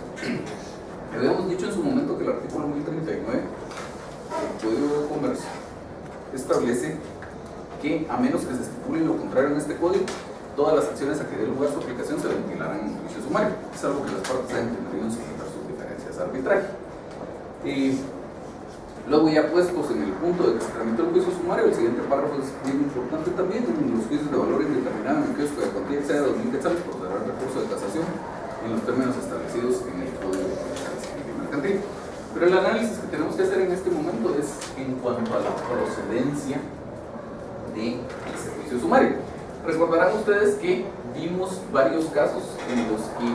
Habíamos dicho en su momento que el artículo 1039 del Código de Comercio establece que, a menos que se estipule lo contrario en este código, todas las acciones a que dé lugar su aplicación se ventilarán en juicio sumario. Es algo que las partes han entendido en solventar sus diferencias de arbitraje. Luego, ya puestos en el punto de que se tramitó el juicio sumario, el siguiente párrafo es bien importante también: en los juicios de valor indeterminado en aquellos que cuantía exceda 2.000 quetzales procederá el recurso de casación en los términos establecidos en el Código de Comercio Civil y Mercantil. Pero el análisis que tenemos que hacer en este momento es en cuanto a la procedencia de ese juicio sumario. Recordarán ustedes que vimos varios casos en los que,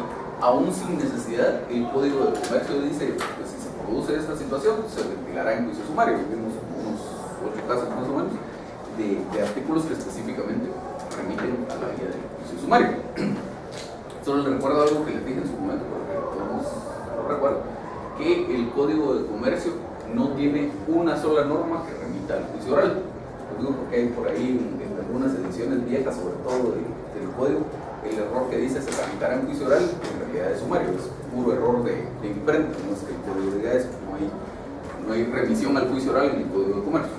aún sin necesidad, el Código de Comercio dice, pues si se produce esta situación, se ventilará en juicio sumario. Vimos unos 8 casos más o menos de artículos que específicamente remiten a la vía del juicio sumario. Solo les recuerdo algo que les dije en su momento, porque todos lo recuerdo, que el Código de Comercio no tiene una sola norma que remita al juicio oral. Lo digo porque hay por ahí en algunas ediciones viejas, sobre todo del código, el error que dice se tramitará en juicio oral, en realidad es sumario, es puro error de imprenta, no es que el código diga eso, no hay remisión al juicio oral en el Código de Comercio.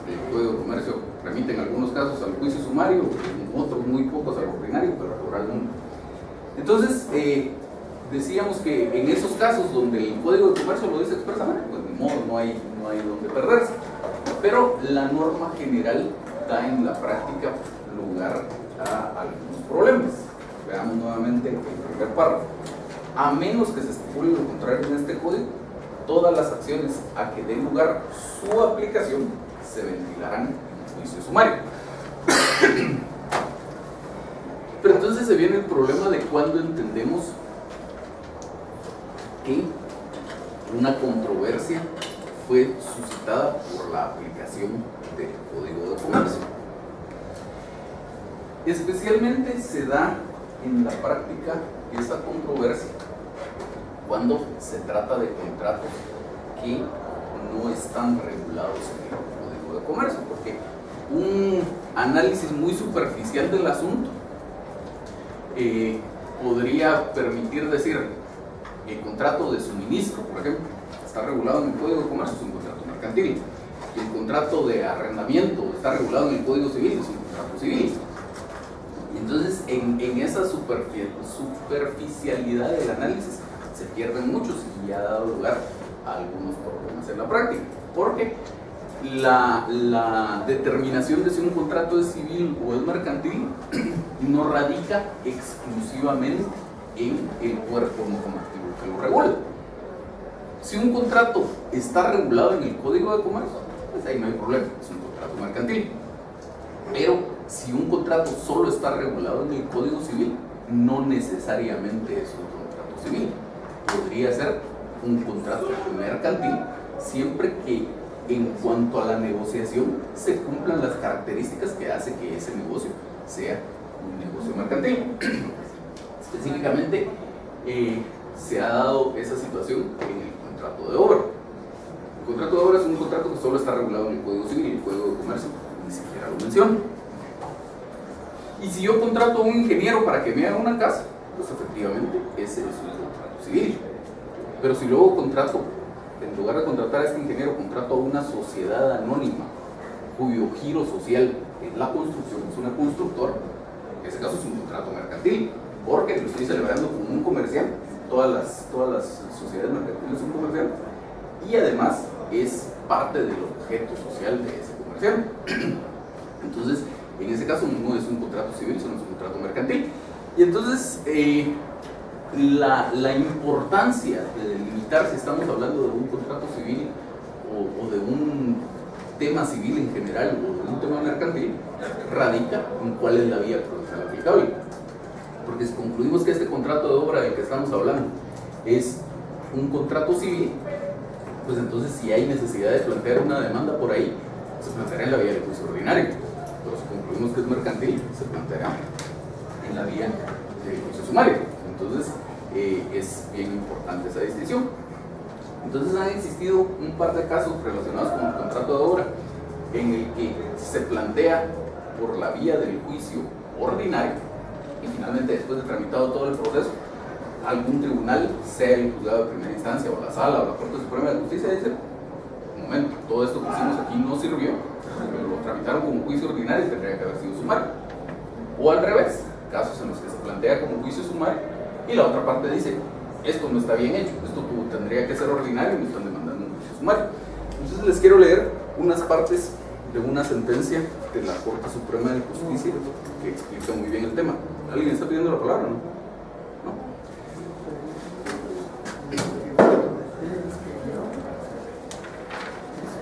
El Código de Comercio remite en algunos casos al juicio sumario, en otros muy pocos al ordinario, pero al oral no. Entonces, decíamos que en esos casos donde el Código de Comercio lo dice expresamente, pues de modo no hay donde perderse. Pero la norma general da en la práctica lugar a algunos problemas. Veamos nuevamente el primer párrafo. A menos que se estipule lo contrario en este código, todas las acciones a que dé lugar su aplicación se ventilarán en juicio sumario. Pero entonces se viene el problema de cuando entendemos que una controversia fue suscitada por la aplicación del Código de Comercio. Especialmente se da en la práctica esa controversia cuando se trata de contratos que no están regulados en el Código de Comercio, porque un análisis muy superficial del asunto podría permitir decir: el contrato de suministro, por ejemplo, está regulado en el Código de Comercio, es un contrato mercantil. El contrato de arrendamiento está regulado en el Código Civil, es un contrato civil. Entonces, en esa superficialidad del análisis se pierden muchos y ha dado lugar a algunos problemas en la práctica, porque la determinación de si un contrato es civil o es mercantil no radica exclusivamente en el cuerpo normativo que lo regula. Si un contrato está regulado en el Código de Comercio, pues ahí no hay problema, es un contrato contrato mercantil. Pero si un contrato solo está regulado en el Código Civil, no necesariamente es un contrato civil. Podría ser un contrato mercantil siempre que en cuanto a la negociación se cumplan las características que hace que ese negocio sea un negocio mercantil. Específicamente se ha dado esa situación en el contrato de obra. El contrato de obra es un contrato que solo está regulado en el Código Civil y el Código de Comercio ni siquiera lo menciona. Y si yo contrato a un ingeniero para que me haga una casa, pues efectivamente ese es un contrato civil. Pero si luego contrato, en lugar de contratar a este ingeniero, contrato a una sociedad anónima cuyo giro social es la construcción, es una constructora, en ese caso es un contrato mercantil, porque lo estoy celebrando como un comercial. Todas las sociedades mercantiles son comerciales y además es parte del objeto social de ese comercial. Entonces, en ese caso no es un contrato civil, sino es un contrato mercantil. Y entonces, la importancia de delimitar si estamos hablando de un contrato civil o de un tema civil en general o de un tema mercantil radica en cuál es la vía procesal aplicable. Porque si concluimos que este contrato de obra del que estamos hablando es un contrato civil, pues entonces si hay necesidad de plantear una demanda por ahí, se planteará en la vía del juicio ordinario. Pero si concluimos que es mercantil, se planteará en la vía del juicio sumario. Entonces es bien importante esa distinción. Entonces han existido un par de casos relacionados con el contrato de obra en el que se plantea por la vía del juicio ordinario y finalmente después de tramitado todo el proceso, algún tribunal, sea el juzgado de primera instancia o la sala o la Corte Suprema de Justicia, dice: un momento, todo esto que hicimos aquí no sirvió, lo tramitaron como juicio ordinario y tendría que haber sido sumario. O al revés, casos en los que se plantea como juicio sumario y la otra parte dice: esto no está bien hecho, esto tendría que ser ordinario y me están demandando un juicio sumario. Entonces les quiero leer unas partes de una sentencia de la Corte Suprema de Justicia que explica muy bien el tema. ¿Alguien está pidiendo la palabra o no? ¿No?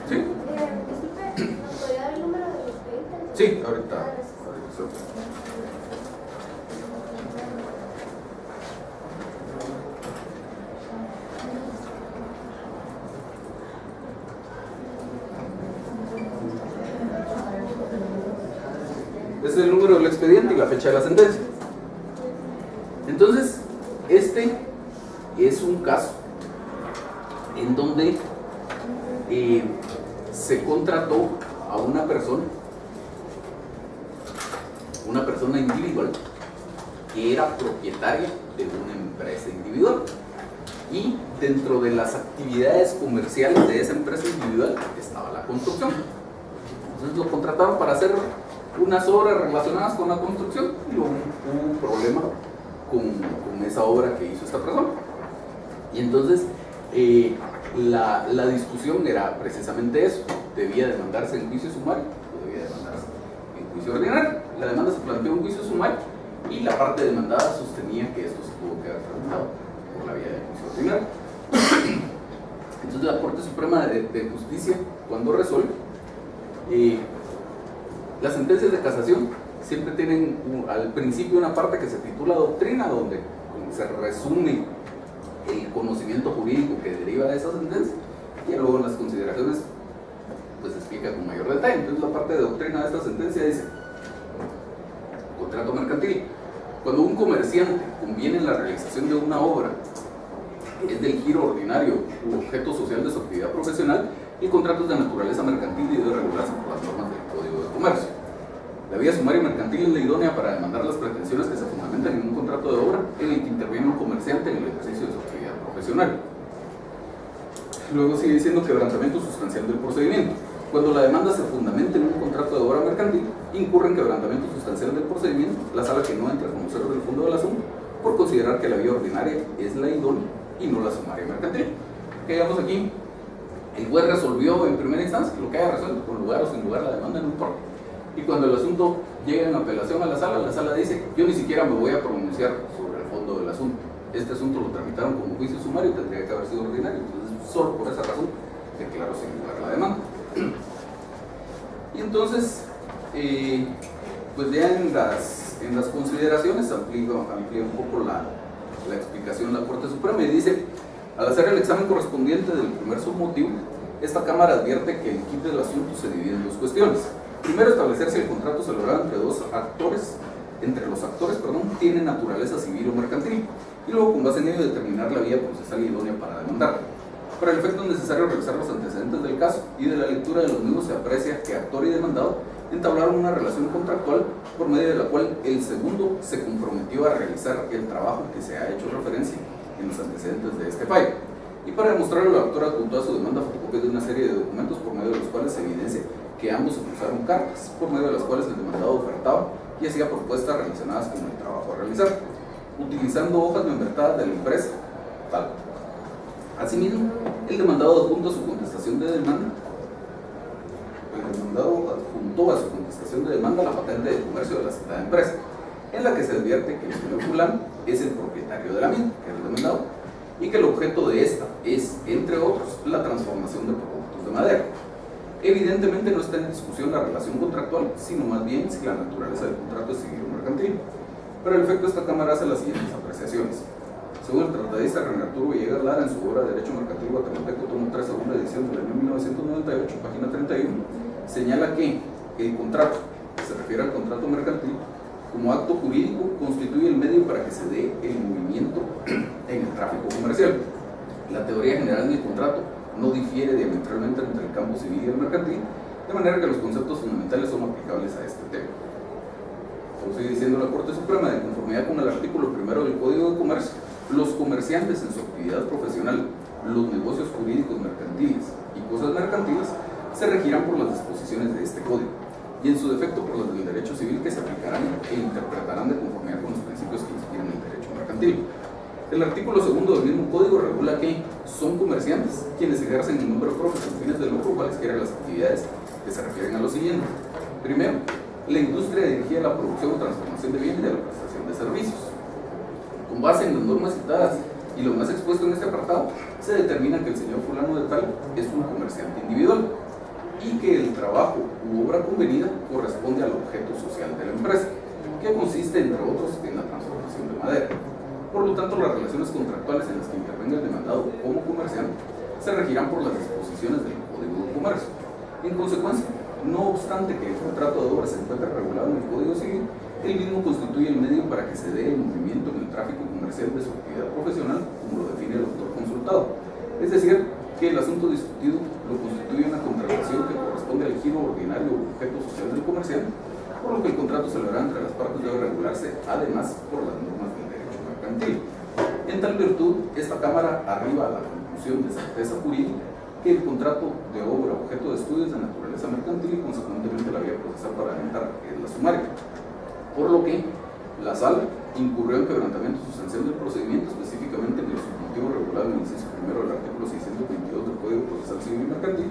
¿Sí? Disculpe, ¿nos podría dar el número de los expedientes? Sí, ahorita. Este es el número del expediente y la fecha de la sentencia. Entonces, este es un caso en donde se contrató a una persona individual que era propietaria de una empresa individual, y dentro de las actividades comerciales de esa empresa individual estaba la construcción. Entonces lo contrataron para hacer unas obras relacionadas con la construcción y hubo un problema con esa obra que hizo esta persona. Y entonces la discusión era precisamente eso: debía demandarse en juicio sumario o debía demandarse en juicio ordinario. La demanda se planteó en juicio sumario y la parte demandada sostenía que esto se tuvo que haber tramitado por la vía del juicio ordinario. Entonces la Corte Suprema de Justicia, cuando resuelve, las sentencias de casación siempre tienen al principio una parte que se titula doctrina, donde se resume el conocimiento jurídico que deriva de esa sentencia, y luego en las consideraciones pues se explica con mayor detalle. Entonces la parte de doctrina de esta sentencia dice: contrato mercantil. Cuando un comerciante conviene en la realización de una obra que es del giro ordinario u objeto social de su actividad profesional, el contrato es de naturaleza mercantil y debe regularse por las normas del Código de Comercio. La vía sumaria mercantil es la idónea para demandar las pretensiones que se fundamentan en un contrato de obra en el que interviene un comerciante en el ejercicio de su actividad profesional. Luego sigue diciendo quebrantamiento sustancial del procedimiento. Cuando la demanda se fundamenta en un contrato de obra mercantil, incurre en quebrantamiento sustancial del procedimiento la sala que no entra a conocer del fondo del asunto por considerar que la vía ordinaria es la idónea y no la sumaria mercantil. ¿Qué digamos aquí? El juez resolvió en primera instancia lo que haya resuelto, con lugar o sin lugar la demanda, no importa. Y cuando el asunto llega en apelación a la sala dice: yo ni siquiera me voy a pronunciar sobre el fondo del asunto. Este asunto lo tramitaron como juicio sumario y tendría que haber sido ordinario. Entonces, solo por esa razón declaró sin lugar la demanda. Y entonces, pues ya en las consideraciones amplía un poco la explicación de la Corte Suprema y dice: al hacer el examen correspondiente del primer submotivo, esta Cámara advierte que el quid del asunto se divide en dos cuestiones. Primero, establecer si el contrato celebrado entre los actores, tiene naturaleza civil o mercantil, y luego, con base en ello, determinar la vía procesal idónea para demandar. Para el efecto es necesario revisar los antecedentes del caso, y de la lectura de los mismos se aprecia que actor y demandado entablaron una relación contractual por medio de la cual el segundo se comprometió a realizar el trabajo que se ha hecho referencia en los antecedentes de este fallo. Y para demostrarlo, el actor adjuntó a su demanda fotocopias de una serie de documentos por medio de los cuales se evidencia que ambos se cruzaron cartas, por medio de las cuales el demandado ofertaba y hacía propuestas relacionadas con el trabajo a realizar, utilizando hojas membretadas de la empresa, tal. Asimismo, el demandado adjuntó a su contestación de demanda la patente de comercio de la citada empresa, en la que se advierte que el señor fulano es el propietario de la misma, que es el demandado, y que el objeto de esta es, entre otros, la transformación de productos de madera. Evidentemente no está en discusión la relación contractual, sino más bien si la naturaleza del contrato es civil o mercantil. Para el efecto, esta Cámara hace las siguientes apreciaciones. Según el tratadista René Arturo Villegas Lara, en su obra Derecho Mercantil Guatemalteco, tomo 3, segunda edición del año 1998, página 31, señala que el contrato, que se refiere al contrato mercantil, como acto jurídico, constituye el medio para que se dé el movimiento en el tráfico comercial. La teoría general del contrato no difiere diametralmente entre el campo civil y el mercantil, de manera que los conceptos fundamentales son aplicables a este tema. Como sigue diciendo la Corte Suprema, de conformidad con el artículo 1 del Código de Comercio, los comerciantes en su actividad profesional, los negocios jurídicos mercantiles y cosas mercantiles se regirán por las disposiciones de este código, y en su defecto por las del derecho civil, que se aplicarán e interpretarán de conformidad con los principios que inspiran el derecho mercantil. El artículo 2 del mismo código regula que son comerciantes quienes ejercen en nombre propio con fines de lucro cualesquiera las actividades que se refieren a lo siguiente. Primero, la industria dirigida a la producción o transformación de bienes y a la prestación de servicios. Con base en las normas citadas y lo más expuesto en este apartado, se determina que el señor fulano de tal es un comerciante individual y que el trabajo u obra convenida corresponde al objeto social de la empresa, que consiste, entre otros, en la transformación de madera. Por lo tanto, las relaciones contractuales en las que intervenga el demandado como comerciante se regirán por las disposiciones del Código de Comercio. En consecuencia, no obstante que el contrato de obra se encuentre regulado en el Código Civil, el mismo constituye el medio para que se dé el movimiento en el tráfico comercial de su actividad profesional, como lo define el autor consultado. Es decir, que el asunto discutido lo constituye una contratación que corresponde al giro ordinario o objeto social del comerciante, por lo que el contrato celebrado entre las partes debe regularse, además, por las normas del derecho mercantil. En tal virtud, esta Cámara arriba a la conclusión de certeza jurídica que el contrato de obra objeto de estudios de naturaleza mercantil y consecuentemente la vía procesal para adelantar es la sumaria, por lo que la Sala incurrió en quebrantamiento sustancial del procedimiento, específicamente en el submotivo regulado en el inciso primero del artículo 622 del Código Procesal Civil y Mercantil,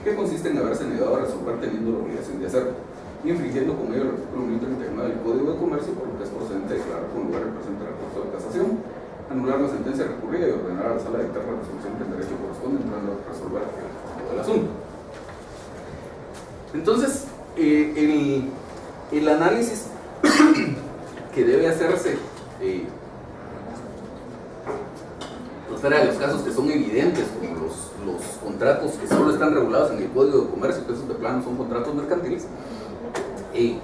que consiste en haberse negado a resolver teniendo la obligación de hacerlo, y infringiendo con ello el artículo 1039 del Código de Comercio, por lo que es procedente declarar con lugar el presente recurso de casación, anular la sentencia recurrida y ordenar a la Sala dictar la resolución que el derecho corresponde, entrando a resolver el asunto. Entonces, el análisis que debe hacerse fuera de los casos que son evidentes, como los contratos que solo están regulados en el Código de Comercio, que esos de plano son contratos mercantiles,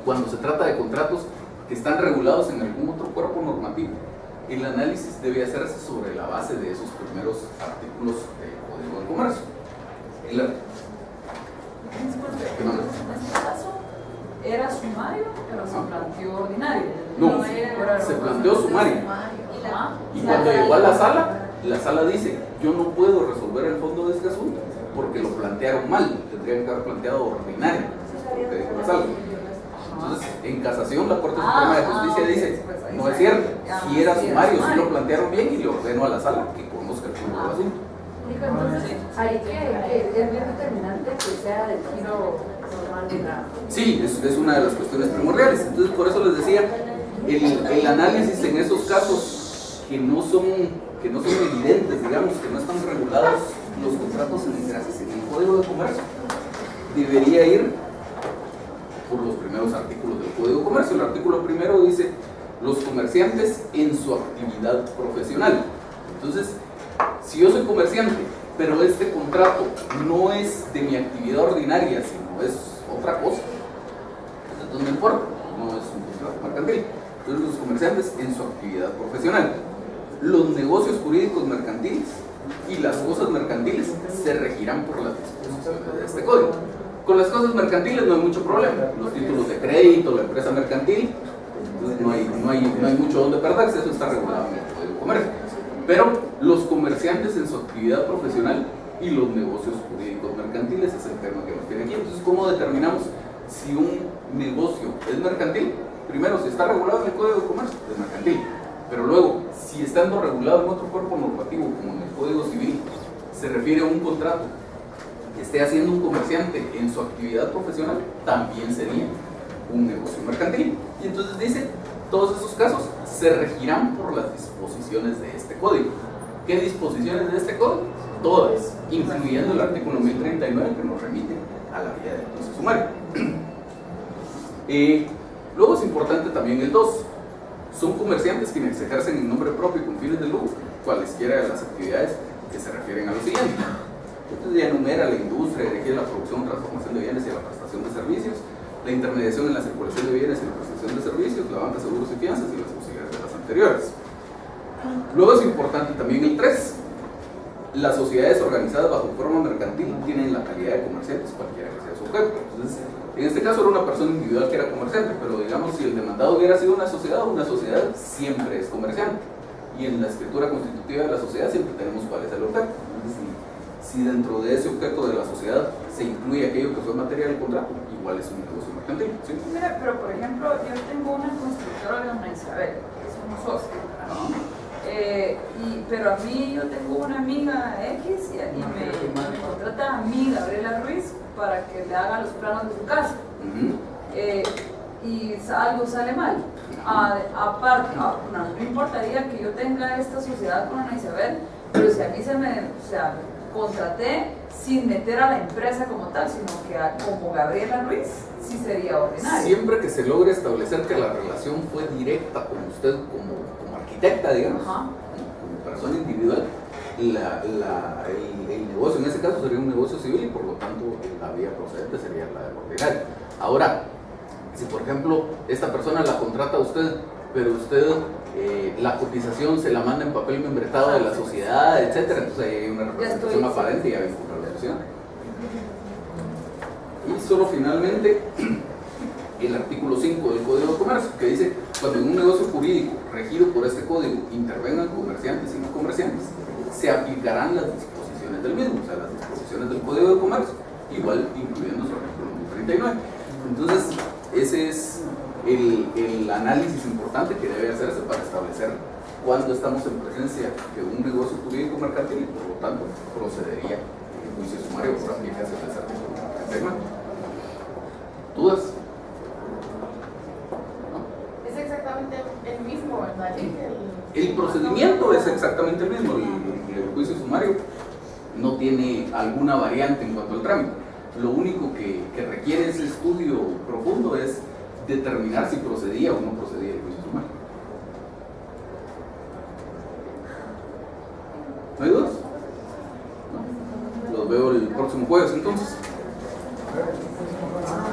cuando se trata de contratos que están regulados en algún otro cuerpo normativo, el análisis debe hacerse sobre la base de esos primeros artículos del Código de Comercio. En este caso era sumario, pero se planteó ordinario. No, se planteó sumario. Y cuando llegó a la sala dice: yo no puedo resolver el fondo de este asunto porque lo plantearon mal, tendrían que haber planteado ordinario, porque dijo la sala. Entonces, en casación, la Corte Suprema de Justicia dice: no es cierto, si era sumario, si lo plantearon bien, y le ordeno a la sala que conozca el fondo del asunto. Entonces, ahí que es bien determinante que sea del giro normal de la... Sí, es una de las cuestiones primordiales. Entonces, por eso les decía, el análisis en esos casos que no son evidentes, digamos, que no están regulados los contratos en el Código de Comercio, debería ir por los primeros artículos del Código de Comercio. El artículo primero dice: los comerciantes en su actividad profesional. Entonces, si yo soy comerciante, pero este contrato no es de mi actividad ordinaria, sino es otra cosa, entonces no me importa, no es un contrato mercantil. Entonces, los comerciantes en su actividad profesional. Los negocios jurídicos mercantiles y las cosas mercantiles se regirán por las disposiciones de este código. Con las cosas mercantiles no hay mucho problema. Los títulos de crédito, la empresa mercantil, no hay mucho donde perderse, eso está regulado en el Código de Comercio. Pero los comerciantes en su actividad profesional y los negocios jurídicos mercantiles es el tema que nos tiene aquí. Entonces, ¿cómo determinamos si un negocio es mercantil? Primero, si está regulado en el Código de Comercio, es mercantil. Pero luego, si estando regulado en otro cuerpo normativo, como en el Código Civil, se refiere a un contrato que esté haciendo un comerciante en su actividad profesional, también sería un negocio mercantil. Y entonces dice, todos esos casos se regirán por las disposiciones de este código. ¿Qué disposiciones de este código? Todas, incluyendo el artículo 1039 que nos remite a la vía del juicio sumario. Luego es importante también el 2. Son comerciantes quienes ejercen en nombre propio y con fines de lucro cualesquiera de las actividades que se refieren a lo siguiente. Entonces ya enumera la industria, dirigida a la producción, transformación de bienes y a la prestación de servicios, la intermediación en la circulación de bienes y la prestación de servicios, la banca, seguros y fianzas y las posibilidades de las anteriores. Luego es importante también el 3. Las sociedades organizadas bajo forma mercantil tienen la calidad de comerciantes, cualquiera que sea su objeto. Entonces, en este caso era una persona individual que era comerciante, pero digamos, si el demandado hubiera sido una sociedad siempre es comerciante. Y en la escritura constitutiva de la sociedad siempre tenemos cuál es el objeto. Entonces, si dentro de ese objeto de la sociedad se incluye aquello que fue materia del contrato, igual es un negocio mercantil. ¿Sí? Mira, pero por ejemplo, yo tengo una constructora de Ana Isabel, que es un socio. Pero a mí yo tengo una amiga X y me contrata a mí, Gabriela Ruiz, para que le haga los planos de su casa. Y algo sale mal. Aparte, no importaría que yo tenga esta sociedad con Ana Isabel, pero si a mí contraté sin meter a la empresa como tal, sino que como Gabriela Ruiz, sí sería ordinario. Siempre que se logre establecer que la relación fue directa con usted como arquitecta, digamos, como persona individual, el negocio en ese caso sería un negocio civil y por lo tanto la vía procedente sería la de ordinario. Ahora, si por ejemplo esta persona la contrata a usted, pero usted la cotización se la manda en papel membretado de la sociedad, etcétera, entonces hay una representación aparente y hay una relación. Y solo finalmente el artículo 5 del Código de Comercio, que dice: cuando en un negocio jurídico regido por este código intervengan comerciantes y no comerciantes, se aplicarán las disposiciones del mismo, o sea, las disposiciones del Código de Comercio, igual incluyendo su artículo 39. Entonces, ese es el análisis importante que debe hacerse para establecer cuándo estamos en presencia de un negocio jurídico mercantil y por lo tanto procedería el juicio sumario por aplicación de ese artículo 39. ¿Dudas? Es exactamente el mismo, ¿verdad? El procedimiento es exactamente el mismo. El juicio sumario no tiene alguna variante en cuanto al trámite. Lo único que requiere ese estudio profundo es determinar si procedía o no procedía el juicio sumario. ¿No hay dudas? ¿No? Los veo el próximo jueves entonces. Ah,